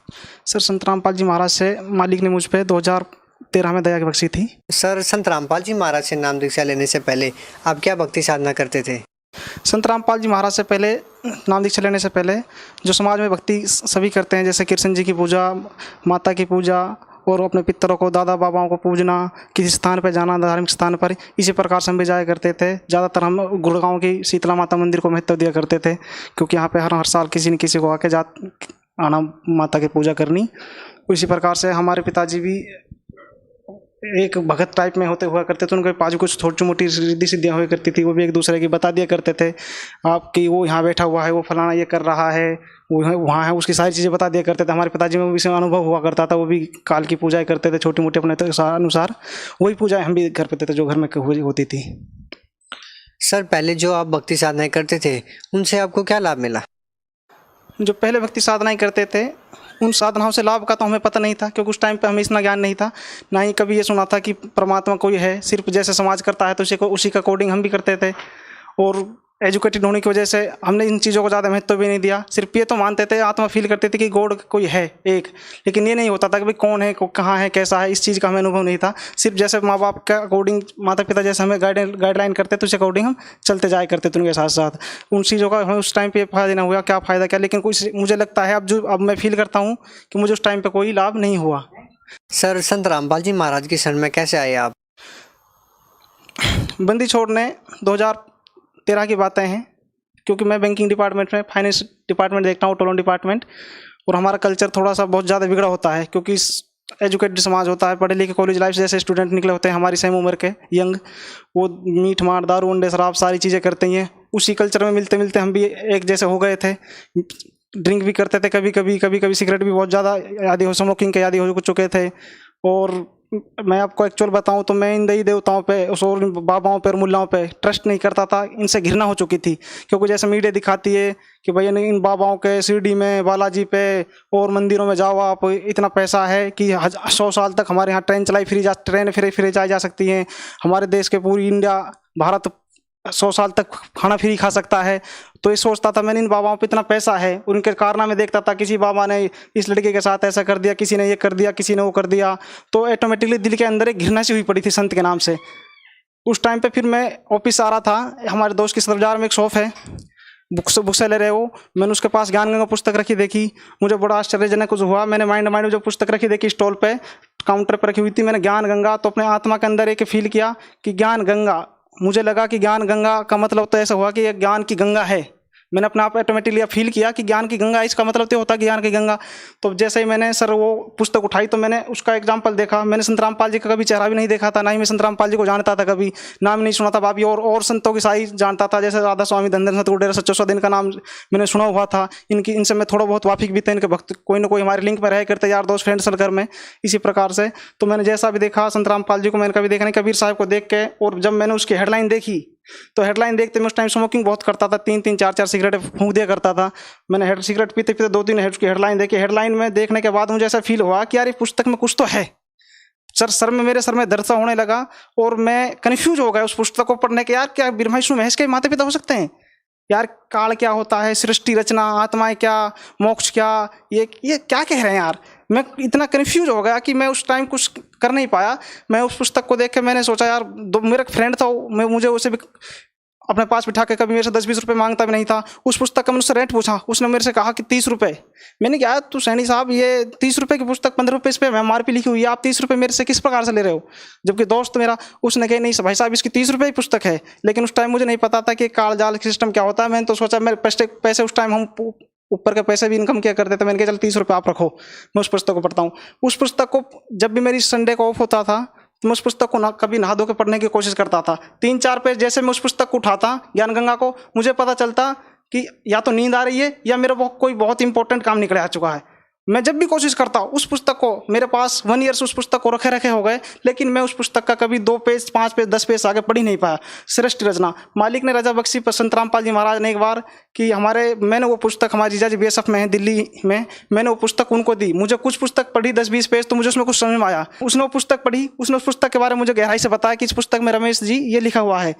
सर संत रामपाल जी महाराज से मालिक ने मुझ पे 2013 में दया की बख्शी थी। सर संत रामपाल जी महाराज से नाम दीक्षा लेने से पहले आप क्या भक्ति साधना करते थे? संत रामपाल जी महाराज से पहले, नाम दीक्षा लेने से पहले, जो समाज में भक्ति सभी करते हैं, जैसे कृष्ण जी की पूजा, माता की पूजा और अपने पितरों को, दादा बाबाओं को पूजना, किसी स्थान पर जाना, धार्मिक स्थान पर, इसी प्रकार से हम भी जाया करते थे। ज़्यादातर हम गुड़गांव की शीतला माता मंदिर को महत्व दिया करते थे, क्योंकि यहाँ पे हर साल किसी न किसी को आके आना माता की पूजा करनी। इसी प्रकार से हमारे पिताजी भी एक भगत टाइप में होते हुआ करते थे। उनके पास कुछ छोटी मोटी रिद्धि सिद्धियाँ हुआ करती थी, वो भी एक दूसरे की बता दिया करते थे। आपकी वो यहाँ बैठा हुआ है, वो फलाना ये कर रहा है, वो वहाँ है, उसकी सारी चीज़ें बता दिया करते थे। हमारे पिताजी में भी इसमें अनुभव हुआ करता था, वो भी काल की पूजाएं करते थे छोटी मोटी अपने अनुसार। वही पूजाएं हम भी कर पाते थे जो घर में होती थी। सर, पहले जो आप भक्ति साधनाएं करते थे, उनसे आपको क्या लाभ मिला? जो पहले भक्ति साधनाएं करते थे, उन साधनाओं से लाभ का तो हमें पता नहीं था, क्योंकि उस टाइम पे हमें इतना ज्ञान नहीं था। ना ही कभी ये सुना था कि परमात्मा कोई है। सिर्फ जैसे समाज करता है तो उसी का कोडिंग हम भी करते थे। और एजुकेटेड होने की वजह से हमने इन चीज़ों को ज़्यादा महत्व भी नहीं दिया। सिर्फ ये तो मानते थे, आत्मा फील करते थे कि गॉड कोई है एक, लेकिन ये नहीं होता था कि भाई कौन है, कहाँ है, कैसा है, इस चीज़ का हमें अनुभव नहीं था। सिर्फ जैसे माँ बाप का अकॉर्डिंग, माता पिता जैसे हमें गाइडलाइन करते थे, उस अकॉर्डिंग हम चलते जाया करते थे उनके साथ साथ। उन चीज़ों का हमें उस टाइम पे फ़ायदा नहीं हुआ, क्या फ़ायदा क्या, लेकिन कुछ मुझे लगता है अब मैं फील करता हूँ कि मुझे उस टाइम पर कोई लाभ नहीं हुआ। सर, संत रामपाल जी महाराज की शरण में कैसे आए आप? बंदी छोड़ने 2013 की बातें हैं, क्योंकि मैं बैंकिंग डिपार्टमेंट में फाइनेंस डिपार्टमेंट देखता हूँ, टोलन डिपार्टमेंट। और हमारा कल्चर थोड़ा सा बहुत ज़्यादा बिगड़ा होता है, क्योंकि एजुकेटेड समाज होता है, पढ़े लिखे कॉलेज लाइफ जैसे स्टूडेंट निकले होते हैं हमारी सेम उम्र के यंग, वो मीट मार, दारू अंडे शराब सारी चीज़ें करते हैं। उसी कल्चर में मिलते मिलते हम भी एक जैसे हो गए थे। ड्रिंक भी करते थे, कभी कभी सिगरेट भी बहुत ज़्यादा आदी हो, स्मोकिंग के आदी हो चुके थे। और मैं आपको एक्चुअल बताऊं तो मैं इन देवताओं पे और बाबाओं पे और मुल्लाओं पे ट्रस्ट नहीं करता था। इनसे घृणा हो चुकी थी, क्योंकि जैसे मीडिया दिखाती है कि भैया इन बाबाओं के शिरडी में, बालाजी पे और मंदिरों में जाओ आप, इतना पैसा है कि 100 साल तक हमारे यहाँ ट्रेन फ्री जा सकती हैं। हमारे देश के पूरी इंडिया, भारत 100 साल तक खाना फ्री खा सकता है। तो ये सोचता था मैंने, इन बाबाओं पे इतना पैसा है, उनके कारनामे देखता था, किसी बाबा ने इस लड़के के साथ ऐसा कर दिया, किसी ने ये कर दिया, किसी ने वो कर दिया, तो ऑटोमेटिकली दिल के अंदर एक घृणा सी हुई पड़ी थी संत के नाम से। उस टाइम पे फिर मैं ऑफिस आ रहा था, हमारे दोस्त की सदर बाजार में एक शॉप है, बुक से ले रहे हो, मैंने उसके पास ज्ञान गंगा पुस्तक रखी देखी, मुझे बड़ा आश्चर्यजनक कुछ हुआ। मैंने माइंड में जो पुस्तक रखी देखी स्टॉल पे, काउंटर पर रखी हुई थी, मैंने ज्ञान गंगा, तो अपने आत्मा के अंदर एक फील किया कि ज्ञान गंगा। मुझे लगा कि ज्ञान गंगा का मतलब तो ऐसा हुआ कि ये ज्ञान की गंगा है। मैंने अपने आप ऑटोमेटिकली फील किया कि ज्ञान की गंगा, इसका मतलब तो होता है ज्ञान की गंगा। तो जैसे ही मैंने सर वो पुस्तक उठाई तो मैंने उसका एग्जाम्पल देखा। मैंने संत रामपाल जी का कभी चेहरा भी नहीं देखा था, ना ही मैं संत रामपाल जी को जानता था, कभी नाम नहीं सुना था। भाभी और संतों की साई जानता था, जैसे राधा स्वामी, धनधन सतगुरु डेरा सच्चो सौ दिन का नाम मैंने सुना हुआ था। इनसे मैं थोड़ा बहुत वाफिक भी था, इनके भक्त कोई ना कोई हमारे लिंक में रहे करते, यार दोस्त फ्रेंड सर्कल में, इसी प्रकार से। तो मैंने जैसा भी देखा संत रामपाल जी को, मैंने कभी देखा नहीं, कबीर साहब को देख के। और जब मैंने उसकी हेडलाइन देखी तो हेडलाइन देखते मैं उस टाइम स्मोकिंग बहुत करता था, 3-3 4-4 सिगरेट फूंक दिया करता था। मैंने सिगरेट पीते पीते 2-3 उसकी हेडलाइन देखी। हेडलाइन में देखने के बाद मुझे ऐसा फील हुआ कि यार ये पुस्तक में कुछ तो है। मेरे सर में दर्द सा होने लगा और मैं कन्फ्यूज हो गया उस पुस्तक को पढ़ने के। यार क्या ब्रह्मा विष्णु महेश के माता पिता हो सकते हैं? यार काल क्या होता है, सृष्टि रचना, आत्माएं क्या, मोक्ष क्या, ये क्या कह रहे हैं यार। मैं इतना कन्फ्यूज हो गया कि मैं उस टाइम कुछ कर नहीं पाया। मैं उस पुस्तक को देख के मैंने सोचा यार, मेरा फ्रेंड था, मुझे उसे भी अपने पास बिठा के, कभी मेरे से 10-20 रुपये मांगता भी नहीं था। उस पुस्तक का मैंने उससे रेट पूछा, उसने मेरे से कहा कि 30 रुपये। मैंने कहा तू सैनी साहब, ये 30 रुपये की पुस्तक 15 रुपये इस पर MRP लिखी हुई है, आप 30 रुपये मेरे से किस प्रकार से ले रहे हो? जबकि दोस्त मेरा, उसने कहा नहीं भाई साहब इसकी 30 रुपये की पुस्तक है। लेकिन उस टाइम मुझे नहीं पता था कि काल जाल सिस्टम क्या होता है। मैंने तो सोचा, मेरे पैसे उस टाइम हम ऊपर के पैसे भी इनकम किया करते थे। मैंने कहा चल 30 रुपये आप रखो, मैं उस पुस्तक को पढ़ता हूँ। उस पुस्तक को जब भी मेरी संडे को ऑफ होता था तो मैं उस पुस्तक को कभी नहा धो के पढ़ने की कोशिश करता था। 3-4 पेज जैसे मैं उस पुस्तक को उठाता, ज्ञान गंगा को, मुझे पता चलता कि या तो नींद आ रही है या मेरा कोई बहुत इंपॉर्टेंट काम निकले आ चुका है। मैं जब भी कोशिश करता उस पुस्तक को, मेरे पास 1 ईयर से उस पुस्तक को रखे हो गए, लेकिन मैं उस पुस्तक का कभी 2 पेज, 5 पेज, 10 पेज आगे पढ़ ही नहीं पाया। सृष्टि रचना, मालिक ने रजा बख्शी पर संत रामपाल जी महाराज ने एक बार कि मैंने वो पुस्तक, हमारे जीजा जी BSF में है दिल्ली में, मैंने वो पुस्तक उनको दी। मुझे कुछ पुस्तक पढ़ी 10-20 पेज, तो मुझे उसमें कुछ समझ में आया। उसने वो पुस्तक पढ़ी, उसने उस पुस्तक के बारे में मुझे गहराई से बताया कि इस पुस्तक में रमेश जी ये लिखा हुआ है।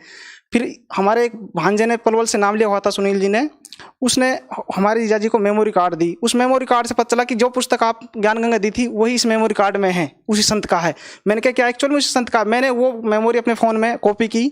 फिर हमारे एक भांजे ने पलवल से नाम लिया हुआ था, सुनील जी ने, उसने हमारी जीजा जी को मेमोरी कार्ड दी। उस मेमोरी कार्ड से पता चला कि जो पुस्तक आप ज्ञान गंगा दी थी वही इस मेमोरी कार्ड में है, उसी संत का है। मैंने कहा क्या एक्चुअल में उसी संत का? मैंने वो मेमोरी अपने फ़ोन में कॉपी की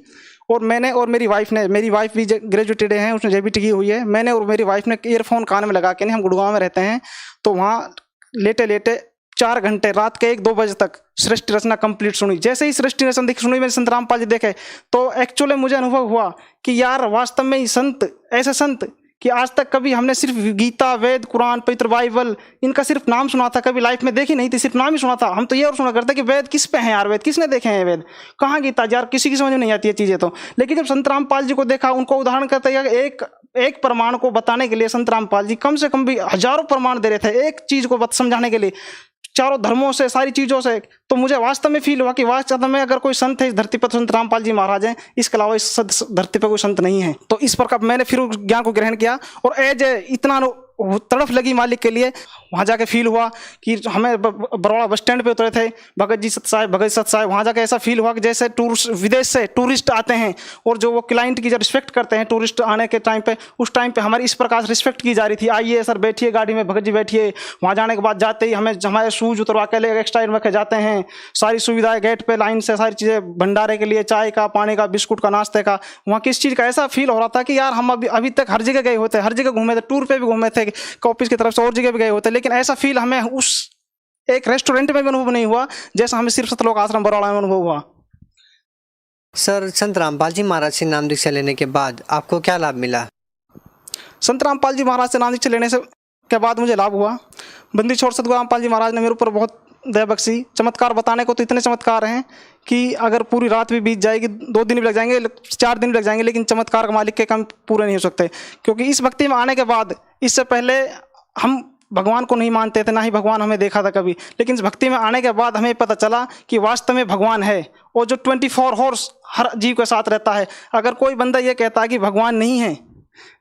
और मैंने और मेरी वाइफ भी ग्रेजुएटेड है, उसने जेबीटी की हुई है। मैंने और मेरी वाइफ ने ईयरफोन कान में लगा के, नहीं हम गुड़गांव में रहते हैं, तो वहाँ लेटे लेटे 4 घंटे रात के 1-2 बजे तक सृष्टि रचना कंप्लीट सुनी। जैसे ही सृष्टि रचना सुनी मैंने संत रामपाल जी देखे तो एक्चुअली मुझे अनुभव हुआ कि यार वास्तव में ही संत, ऐसे संत कि आज तक कभी हमने सिर्फ गीता, वेद, कुरान, पवित्र बाइबल इनका सिर्फ नाम सुना था, कभी लाइफ में देखी नहीं थी, सिर्फ नाम ही सुना था। हम तो ये और सुना करते कि वेद किस पे हैं यार, वेद किसने देखे हैं, वेद कहाँ, गीता यार किसी की समझ में नहीं आती है चीज़ें तो। लेकिन जब संत रामपाल जी को देखा, उनको उदाहरण करते हैं, एक प्रमाण को बताने के लिए संत रामपाल जी कम से कम भी हजारों प्रमाण दे रहे थे एक चीज़ को समझाने के लिए, चारों धर्मों से, सारी चीज़ों से। तो मुझे वास्तव में फील हुआ कि वास्तव में अगर कोई संत है इस धरती पर तो संत रामपाल जी महाराज हैं, इसके अलावा इस धरती पर कोई संत नहीं है। तो इस प्रकार मैंने फिर ज्ञान को ग्रहण किया और एज इतना तड़फ लगी मालिक के लिए, वहाँ जाके फील हुआ कि हमें बड़ौदा बस स्टैंड पे उतरे थे भगत जी सत साहब, वहाँ जाके ऐसा फील हुआ कि जैसे विदेश से टूरिस्ट आते हैं और जो वो क्लाइंट की जो रिस्पेक्ट करते हैं टूरिस्ट आने के टाइम पे, उस टाइम पे हमारी इस प्रकार से रिस्पेक्ट की जा रही थी। आइए सर बैठिए गाड़ी में, भगत जी बैठिए। वहाँ जाने के बाद जाते ही हमें हमारे शूज उतरवा के ले एक्स्ट्रा रखे जाते हैं, सारी सुविधाएं गेट पे लाइन से, सारी चीज़ें भंडारे के लिए, चाय का, पानी का, बिस्कुट का, नाश्ते का। वहाँ किस चीज़ का ऐसा फील हो रहा था कि यार हम अभी तक हर जगह गए होते, हर जगह घूमे थे, टूर पे भी घूमे थे, ऑफिस की तरफ से और जगह भी गए होते, लेकिन ऐसा फील हमें उस एक रेस्टोरेंट में भी अनुभव नहीं हुआ जैसा हमें सिर्फ सतलोक आश्रम बरौड़ा में अनुभव हुआ। सर, संत रामपाल जी महाराज से नाम दीक्षा लेने के बाद आपको क्या लाभ मिला? संत रामपाल जी महाराज से नाम दीक्षा लेने के बाद मुझे लाभ हुआ। बंदी छोड़ सतगुरु रामपाल जी महाराज ने मेरे ऊपर बहुत दया बख्शी। चमत्कार बताने को तो इतने चमत्कार हैं कि अगर पूरी रात भी बीत जाएगी, 2 दिन भी लग जाएंगे, 4 दिन भी लग जाएंगे, लेकिन चमत्कार का मालिक के काम पूरे नहीं हो सकते। क्योंकि इस भक्ति में आने के बाद, इससे पहले हम भगवान को नहीं मानते थे, ना ही भगवान हमें देखा था कभी, लेकिन इस भक्ति में आने के बाद हमें पता चला कि वास्तव में भगवान है और जो 24 हॉर्स हर जीव के साथ रहता है। अगर कोई बंदा ये कहता है कि भगवान नहीं है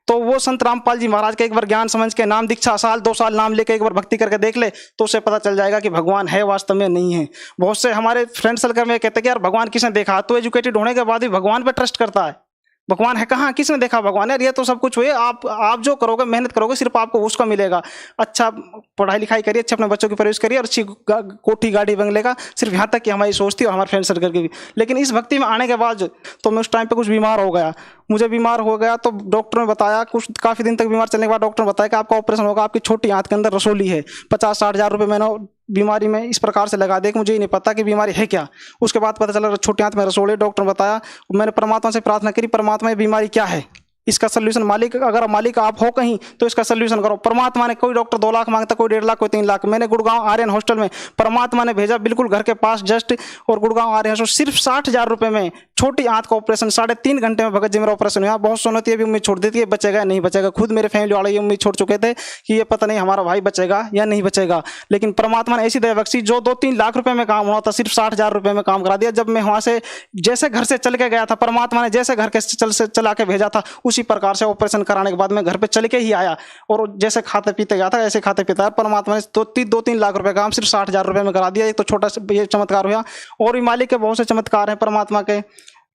तो वो संत रामपाल जी महाराज के एक बार ज्ञान समझ के नाम दीक्षा 1-2 साल नाम लेके एक बार भक्ति करके देख ले तो उसे पता चल जाएगा कि भगवान है वास्तव में नहीं है। बहुत से हमारे फ्रेंड सर्कल में कहते हैं कि यार भगवान किसने देखा? तो एजुकेटेड होने के बाद भी भगवान पे ट्रस्ट करता है। भगवान है कहाँ, किसने देखा भगवान? यार ये तो सब कुछ हुए, आप जो करोगे, मेहनत करोगे, सिर्फ आपको उसका मिलेगा। अच्छा पढ़ाई लिखाई करिए, अच्छे अपने बच्चों की परवरिश करिए और अच्छी कोठी गाड़ी बंगले का, सिर्फ यहाँ तक कि हमारी सोच थी और हमारे फ्रेंड सर्कल की भी। लेकिन इस भक्ति में आने के बाद तो मैं उस टाइम पे कुछ बीमार हो गया। मुझे बीमार हो गया तो डॉक्टर ने बताया, कुछ काफ़ी दिन तक बीमार चलने के बाद डॉक्टर ने बताया कि आपका ऑपरेशन होगा, आपकी छोटी आंत के अंदर रसोली है, 50-60 हज़ार रुपये मैंने बीमारी में इस प्रकार से लगा दे कि मुझे ही नहीं पता कि बीमारी है क्या। उसके बाद पता चला छोटी आंत में रसोली, डॉक्टर ने बताया। मैंने परमात्मा से प्रार्थना करी, परमात्मा ये बीमारी क्या है, इसका सोल्यूशन मालिक, अगर मालिक आप हो कहीं तो इसका सोल्यूशन करो। परमात्मा ने, कोई डॉक्टर 2 लाख मांगता, कोई 1.5 लाख, कोई 3 लाख। मैंने गुड़गांव आर्यन हॉस्टल में परमात्मा ने भेजा, बिल्कुल घर के पास जस्ट, और गुड़गांव आर्यन हॉस्टल सिर्फ 60 हज़ार रुपये में छोटी आंत का ऑपरेशन 3.5 घंटे में भगत जी मेरा ऑपरेशन हुआ। बहुत सुनती है, भी उम्मीद छोड़ देती है बचेगा नहीं बचेगा। खुद मेरे फैमिली वाले ये उम्मीद छोड़ चुके थे कि ये पता नहीं हमारा भाई बचेगा या नहीं बचेगा, लेकिन परमात्मा ने ऐसी दया बख्शी, जो 2-3 लाख रुपये में काम होना था सिर्फ 60 हज़ार रुपये में काम करा दिया। जब मैं वहाँ से जैसे घर से चल के गया था, परमात्मा ने जैसे घर के चला के भेजा था, उसी प्रकार से ऑपरेशन कराने के बाद मैं घर पे चल के ही आया और जैसे खाते पीते गया था ऐसे खाते पीता है। परमात्मा ने 2-3 लाख रुपए काम सिर्फ 60 हज़ार रुपये में करा दिया। एक तो छोटा ये चमत्कार हुआ, और भी मालिक के बहुत से चमत्कार हैं परमात्मा के।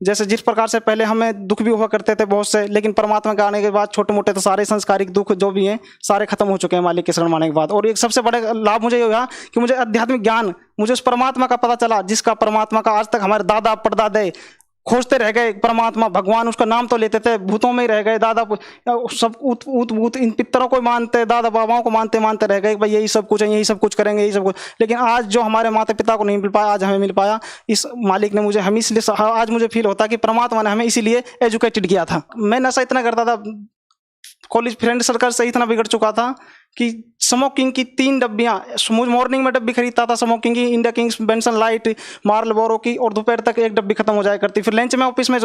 जैसे जिस प्रकार से पहले हमें दुख भी हुआ करते थे बहुत से, लेकिन परमात्मा के आने के बाद छोटे मोटे तो सारे संस्कारिक दुख जो भी हैं सारे खत्म हो चुके हैं मालिक के शरण आने के बाद। और एक सबसे बड़े लाभ मुझे ये हुआ कि मुझे आध्यात्मिक ज्ञान, मुझे उस परमात्मा का पता चला जिसका, परमात्मा का आज तक हमारे दादा परदादे खोजते रह गए। परमात्मा भगवान उसका नाम तो लेते थे, भूतों में ही रह गए। दादा सब भूत इन पितरों को मानते, दादा बाबाओं को मानते रह गए, भाई यही सब कुछ है, यही सब कुछ करेंगे, यही सब कुछ। लेकिन आज जो हमारे माता पिता को नहीं मिल पाया, आज हमें मिल पाया। इस मालिक ने मुझे, हम इसलिए आज मुझे फील होता है कि परमात्मा ने हमें इसीलिए एजुकेटेड किया था। मैं नशा इतना करता था, कॉलेज फ्रेंड सर्कल से इतना बिगड़ चुका था कि स्मोकिंग की 3 डब्बियाँ, मॉर्निंग में डब्बी खरीदता था स्मोकिंग की, India Kings, Benson light, Marlboro की, और दोपहर तक 1 डब्बी खत्म हो जाया करती। फिर लंच में ऑफिस में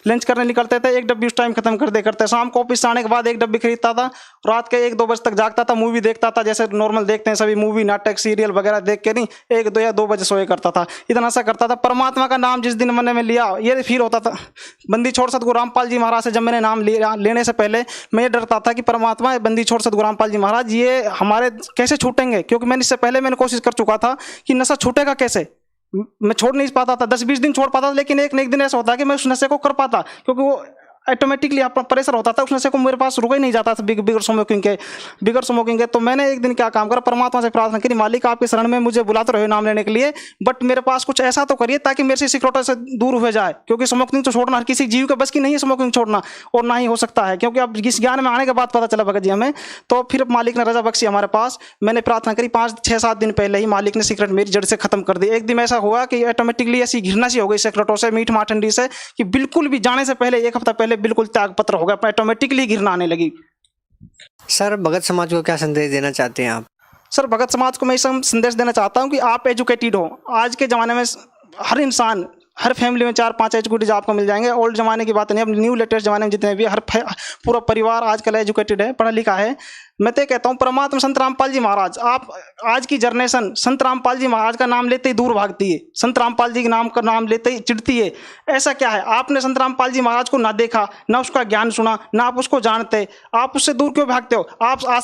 लंच करने निकलते थे, 1 डब्बी उस टाइम खत्म कर दे करते। शाम को ऑफिस से आने के बाद 1 डब्बी खरीदता था, रात के 1-2 बजे तक जागता था, मूवी देखता था, जैसे नॉर्मल देखते हैं सभी मूवी, नाटक, सीरियल वगैरह देख के नहीं, 1-2 या 2 बजे सोए करता था। इतना सा करता था। परमात्मा का नाम जिस दिन मन में लिया, ये फील होता था। बंदी छोड़ सतगुरु रामपाल जी महाराज से जब मैंने नाम लेने से पहले मैं डरता था कि परमात्मा, बंदी छोड़ सतगुरु रामपाल जी महाराज ये हमारे कैसे छूटेंगे, क्योंकि मैंने इससे पहले कोशिश कर चुका था कि नशा छूटेगा कैसे। मैं छोड़ नहीं पाता था, 10-20 दिन छोड़ पाता था, लेकिन एक न एक दिन ऐसा होता है कि मैं उस नशे को कर पाता, क्योंकि वो ऑटोमेटिकली आप प्रेशर होता था, उसमें से को मेरे पास रुका ही नहीं जाता था बिगर स्मोकिंग के। तो मैंने एक दिन क्या काम करा, परमात्मा से प्रार्थना करी, मालिक आपके शरण में मुझे बुलाते रहे नाम लेने के लिए, बट मेरे पास कुछ ऐसा तो करिए ताकि मेरे से सिगरेटों से दूर हो जाए, क्योंकि स्मोकिंग तो छोड़ना हर किसी जीव के बस की नहीं है, स्मोकिंग छोड़ना, और ना ही हो सकता है, क्योंकि अब इस ज्ञान में आने के बाद पता चला भगत जी हमें। तो फिर मालिक ने रजा बख्शी हमारे पास, मैंने प्रार्थना करी, 5-6-7 दिन पहले ही मालिक ने सिगरेट मेरी जड़ से खत्म कर दी। एक दिन ऐसा हुआ कि ऑटोमेटिकली ऐसी घृणा सी हो गई सिगरेटों से, मीठ माठंडी से, कि बिल्कुल भी जाने से पहले 1 हफ्ता पहले बिल्कुल त्यागपत्र हो गया, ऑटोमेटिकली घृणा आने लगी। सर भगत समाज को क्या संदेश देना चाहते हैं आप? सर भगत समाज को मैं संदेश देना चाहता हूँ कि आप एजुकेटेड हो। आज के ज़माने में हर इंसान, हर फैमिली में 4-5 एजुकेटेड आपको मिल जाएंगे। ओल्ड ज़माने की बात नहीं, अब न्यू लेटेस्ट ज़माने में जितने भी पूरा परिवार आजकल एजुकेटेड है, पढ़ा लिखा है। मैं तो कहता हूँ परमात्मा संत रामपाल जी महाराज, आप आज की जनरेशन संत रामपाल जी महाराज का नाम लेते ही दूर भागती है, संत रामपाल जी के नाम का नाम लेते ही चिढ़ती है। ऐसा क्या है, आपने संत रामपाल जी महाराज को ना देखा, ना उसका ज्ञान सुना, ना आप उसको जानते, आप उससे दूर क्यों भागते हो? आप आज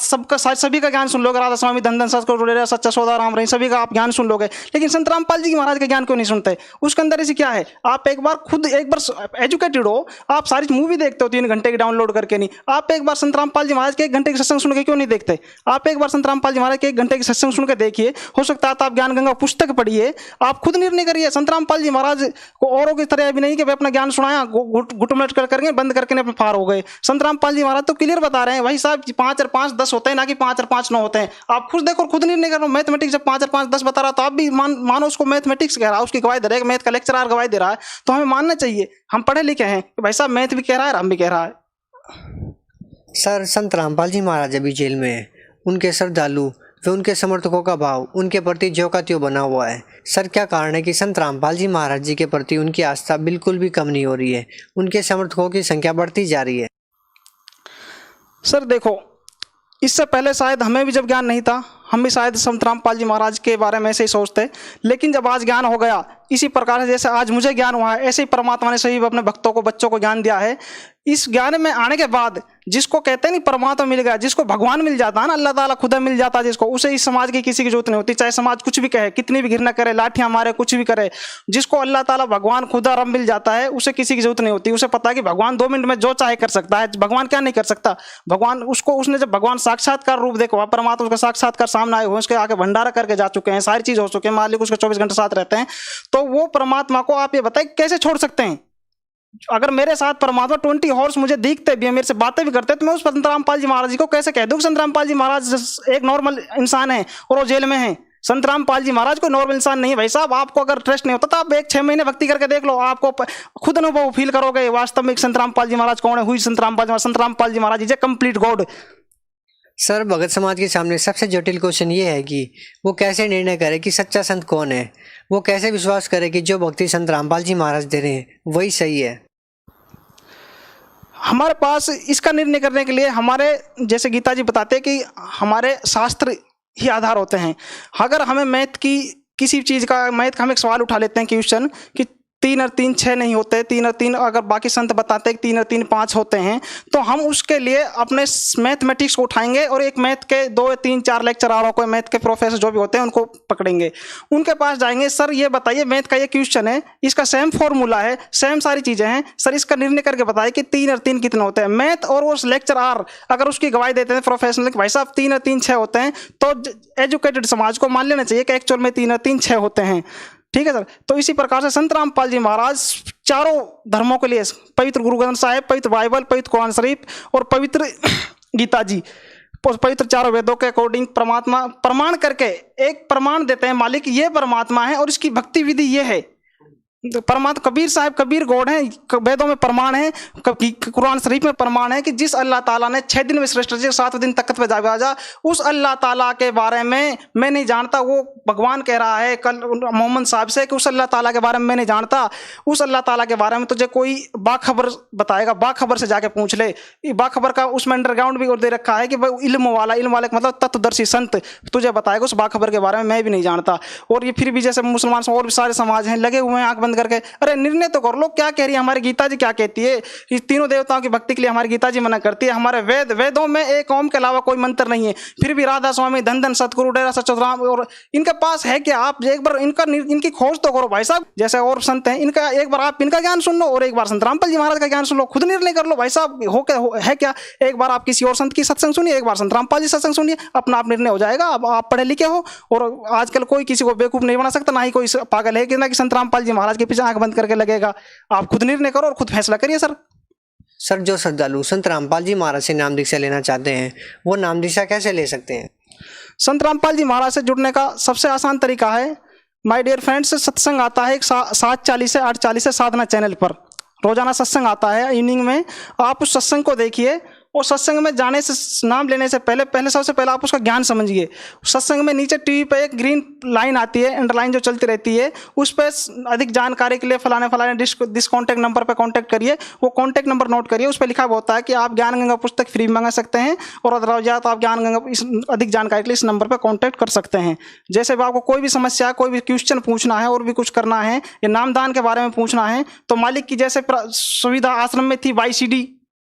सभी का ज्ञान सुन लोगे, राधा स्वामी, धन सतगुरु, सच्चा सौदा राम रही, सभी का आप ज्ञान सुन लोगे, लेकिन संत रामपाल जी महाराज का ज्ञान क्यों नहीं सुनते? उसके अंदर ऐसी क्या है? आप एक बार खुद एजुकेटेड हो, आप सारी मूवी देखते हो 3 घंटे की डाउनलोड करके नहीं, आप एक बार संत रामपाल जी महाराज के 1 घंटे की सत्संग सुन के क्यों नहीं देखते? आप एक बार संत रामपाल जी महाराज के 1 घंटे की सत्संग सुन के देखिए, हो सकता है तो आप ज्ञान गंगा पुस्तक पढ़िए, आप खुद निर्णय करिए। संत रामपाल जी महाराज को औरों की तरह भी नहीं कि वे अपना ज्ञान सुनाया घुटमलट करके बंद करके अपने पार हो गए। संत रामपाल जी महाराज तो क्लियर बता रहे हैं, भाई साहब 5 और 5 10 होते हैं, ना कि 5 और 5 9 होते हैं। आप खुद देखो, खुद निर्णय करो। मैथमेटिक्स जब 5 और 5 10 बता रहा, तो आप भी मानो उसको मैथमेटिक्स कह रहा है, उसकी गवाही दे रहा है, मैथ का लेक्चरर गवाही दे रहा है, तो हमें मानना चाहिए। हम पढ़े लिखे हैं कि भाई साहब मैथ भी कह रहा है, हम भी कह रहा है। सर संत रामपाल जी महाराज अभी जेल में है, उनके श्रद्धालु व उनके समर्थकों का भाव उनके प्रति ज्यों का त्यों बना हुआ है। सर क्या कारण है कि संत रामपाल जी महाराज जी के प्रति उनकी आस्था बिल्कुल भी कम नहीं हो रही है, उनके समर्थकों की संख्या बढ़ती जा रही है? सर देखो, इससे पहले शायद हमें भी जब ज्ञान नहीं था, हम भी शायद संत रामपाल जी महाराज के बारे में ऐसे ही सोचते, लेकिन जब आज ज्ञान हो गया, इसी प्रकार से जैसे आज मुझे ज्ञान हुआ है, ऐसे ही परमात्मा ने सही अपने भक्तों को, बच्चों को ज्ञान दिया है। इस ज्ञान में आने के बाद जिसको कहते हैं नहीं परमात्मा मिल गया, जिसको भगवान मिल जाता है ना, अल्लाह ताला खुदा मिल जाता है जिसको, उसे इस समाज की किसी की जरूरत नहीं होती। चाहे समाज कुछ भी कहे, कितनी भी घृणा करे, लाठियां मारे, कुछ भी करे, जिसको अल्लाह ताला भगवान खुदा रब मिल जाता है, उसे किसी की जरूरत नहीं होती। उसे पता है कि भगवान 2 मिनट में जो चाहे कर सकता है। भगवान क्या नहीं कर सकता? भगवान उसने जब भगवान साक्षात्कार रूप देखो, परमात्मा उसका साक्षात्कार सामने आए हुए, उसके आके भंडारा करके जा चुके हैं, सारी चीज हो चुके हैं, मालिक उसके 24 घंटे साथ रहते हैं, तो वो परमात्मा को आप ये बताएं कैसे छोड़ सकते हैं? अगर मेरे साथ परमात्मा 20 हॉर्स मुझे दिखते भी है, मेरे से बातें भी करते हैं, तो मैं उस संत रामपाल जी महाराज जी को कैसे कह दूं कि संत रामपाल जी महाराज एक नॉर्मल इंसान है और वो जेल में है? संत रामपाल जी महाराज कोई नॉर्मल इंसान नहीं है भाई साहब। आपको अगर ट्रस्ट नहीं होता तो आप 6 महीने भक्ति करके देख लो, आपको खुद अनुभव फील करोगे वास्तव में संत रामपाल जी महाराज कौन है। हुई Sant Rampal ji Maharaj is a complete God. सर भगत समाज के सामने सबसे जटिल क्वेश्चन ये है कि वो कैसे निर्णय करे कि सच्चा संत कौन है, वो कैसे विश्वास करे कि जो भक्ति संत रामपाल जी महाराज दे रहे हैं वही सही है। हमारे पास इसका निर्णय करने के लिए हमारे जैसे गीता जी बताते हैं कि हमारे शास्त्र ही आधार होते हैं। अगर हमें मैथ की किसी चीज़ का, मैथ का हम एक सवाल उठा लेते हैं क्वेश्चन कि 3 और 3 6 नहीं होते, 3 और 3 अगर बाकी संत बताते हैं कि 3 और 3 5 होते हैं, तो हम उसके लिए अपने मैथमेटिक्स को उठाएंगे और एक मैथ के 2 3 4 लेक्चररों को, मैथ के प्रोफेसर जो भी होते हैं उनको पकड़ेंगे, उनके पास जाएंगे, सर ये बताइए मैथ का ये क्वेश्चन है, इसका सेम फॉर्मूला है, सेम सारी चीज़ें हैं, सर इसका निर्णय करके बताइए कि 3 और 3 कितने होते हैं। मैथ और वो लेक्चरर अगर उसकी गवाही देते हैं प्रोफेशनल, भाई साहब 3 और 3 6 होते हैं, तो एजुकेटेड समाज को मान लेना चाहिए कि एक्चुअल में 3 और 3 6 होते हैं। ठीक है सर। तो इसी प्रकार से संत रामपाल जी महाराज चारों धर्मों के लिए, पवित्र गुरु ग्रंथ साहिब, पवित्र बाइबल, पवित्र कुरान शरीफ और पवित्र गीता जी, पवित्र चारों वेदों के अकॉर्डिंग परमात्मा प्रमाण करके एक प्रमाण देते हैं, मालिक ये परमात्मा है और इसकी भक्ति विधि ये है। परमात्मा कबीर साहब, कबीर गॉड है, वेदों में प्रमाण है, कुरान शरीफ में प्रमाण है कि जिस अल्लाह ताला ने 6 दिन में सृष्टि की, 7वें दिन तख्त पे जागा, उस अल्लाह ताला के बारे में मैं नहीं जानता। वो भगवान कह रहा है कल मोहम्मद साहब से कि उस अल्लाह ताला के बारे में मैं नहीं जानता, उस अल्लाह ताला के बारे में तुझे कोई बाखबर बताएगा, बाखबर से जाके पूछ ले। बाखबर का उसमें अंडरग्राउंड भी दे रखा है कि भाई इल्म वाले मतलब तत्वदर्शी संत तुझे बताएगा उस बाखबर के बारे में, मैं भी नहीं जानता। और ये फिर भी जैसे मुसलमान और भी सारे समाज हैं लगे हुए हैं आंख बंद करके, अरे निर्णय तो कर लो, क्या कह रही है हमारी गीता जी, क्या कहती है कि तीनों देवताओं की भक्ति के लिए हमारी गीता जी मना करती है। हमारे वेदों में एक ओम के अलावा कोई मंत्र नहीं है, फिर भी राधा स्वामी, धन धन सतगुरु, डेरा सचोराम, और इनके पास है क्या? आप एक बार इनकी खोज तो करो भाई साहब। जैसे और संत हैं, इनका एक बार आप इनका ज्ञान सुन लो और एक बार संत रामपाल जी महाराज का ज्ञान सुन लो, खुद निर्णय कर लो भाई साहब है क्या। एक बार आप किसी और संत की सत्संग सुनिए, एक बार संत रामपाल जी सत्संग सुनिए, अपना आप निर्णय हो जाएगा। अब आप पढ़े लिखे हो और आजकल कोई किसी को बेवकूफ नहीं बना सकता, ना ही कोई पागल है कि ना कि संत रामपाल जी महाराज के पीछे आंख बंद करके लगेगा। आप खुद निर्णय करो और खुद फैसला करिए सर। सर, जो श्रद्धालु संत रामपाल जी महाराज से नाम दीक्षा लेना चाहते हैं वो नाम दीक्षा कैसे ले सकते हैं? संत रामपाल जी महाराज से जुड़ने का सबसे आसान तरीका है, माय डियर फ्रेंड्स, सत्संग आता है 7:40 से 8:40 से साधना चैनल पर रोजाना सत्संग आता है इवनिंग में। आप उस सत्संग को देखिए और सत्संग में जाने से, नाम लेने से पहले सबसे पहले आप उसका ज्ञान समझिए। सत्संग में नीचे टीवी पे एक ग्रीन लाइन आती है, अंडरलाइन जो चलती रहती है, उस पर अधिक जानकारी के लिए फलाने दिस कॉन्टैक्ट नंबर पर कॉन्टैक्ट करिए। वो कॉन्टैक्ट नंबर नोट करिए, उस पर लिखा हुआ होता है कि आप ज्ञान गंगा पुस्तक फ्री में मंगा सकते हैं और अदरवाइज या तो आप ज्ञान गंगा इस अधिक जानकारी के लिए इस नंबर पर कॉन्टैक्ट कर सकते हैं। जैसे भी आपको कोई भी समस्या, कोई भी क्वेश्चन पूछना है और भी कुछ करना है या नामदान के बारे में पूछना है, तो मालिक की जैसे सुविधा आश्रम में थी,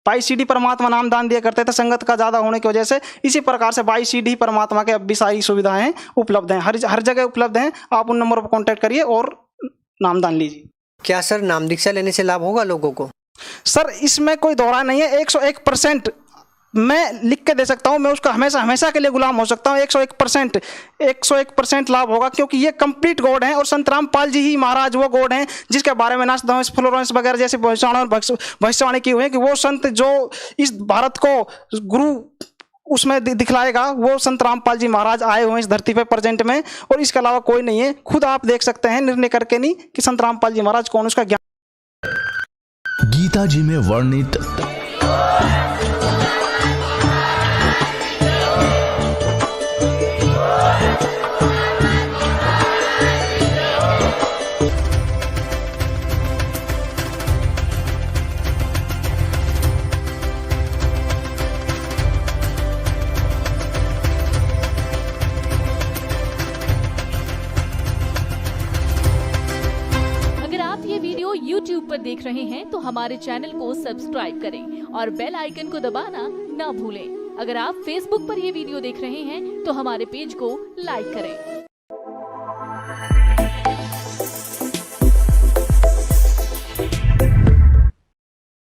बाई सीडी परमात्मा नाम दान दिया करते थे संगत का ज़्यादा होने की वजह से, इसी प्रकार से बाई सीडी परमात्मा के अब भी सारी सुविधाएं उपलब्ध हैं, हर जगह उपलब्ध हैं। आप उन नंबर पर कॉन्टैक्ट करिए और नामदान लीजिए। क्या सर नाम दीक्षा लेने से लाभ होगा लोगों को? सर इसमें कोई दोहरा नहीं है, 101% मैं लिख के दे सकता हूं, मैं उसका हमेशा के लिए गुलाम हो सकता हूं। 101% लाभ होगा, क्योंकि ये कंप्लीट गॉड हैं और संत रामपाल जी ही महाराज वो गॉड हैं जिसके बारे में नास्दांस फ्लोरेंस वगैरह जैसे भविष्यवाणी की हुई है कि वो संत जो इस भारत को गुरु उसमें दिखलाएगा, वो संत रामपाल जी महाराज आए हुए हैं इस धरती पे प्रेजेंट में, और इसके अलावा कोई नहीं है। खुद आप देख सकते हैं निर्णय करके नहीं कि संत रामपाल जी महाराज कौन, उसका ज्ञान। गीता जी में वर्णित YouTube पर देख रहे हैं तो हमारे चैनल को सब्सक्राइब करें और बेल आइकन को दबाना ना भूलें। अगर आप Facebook पर ये वीडियो देख रहे हैं तो हमारे पेज को लाइक करें।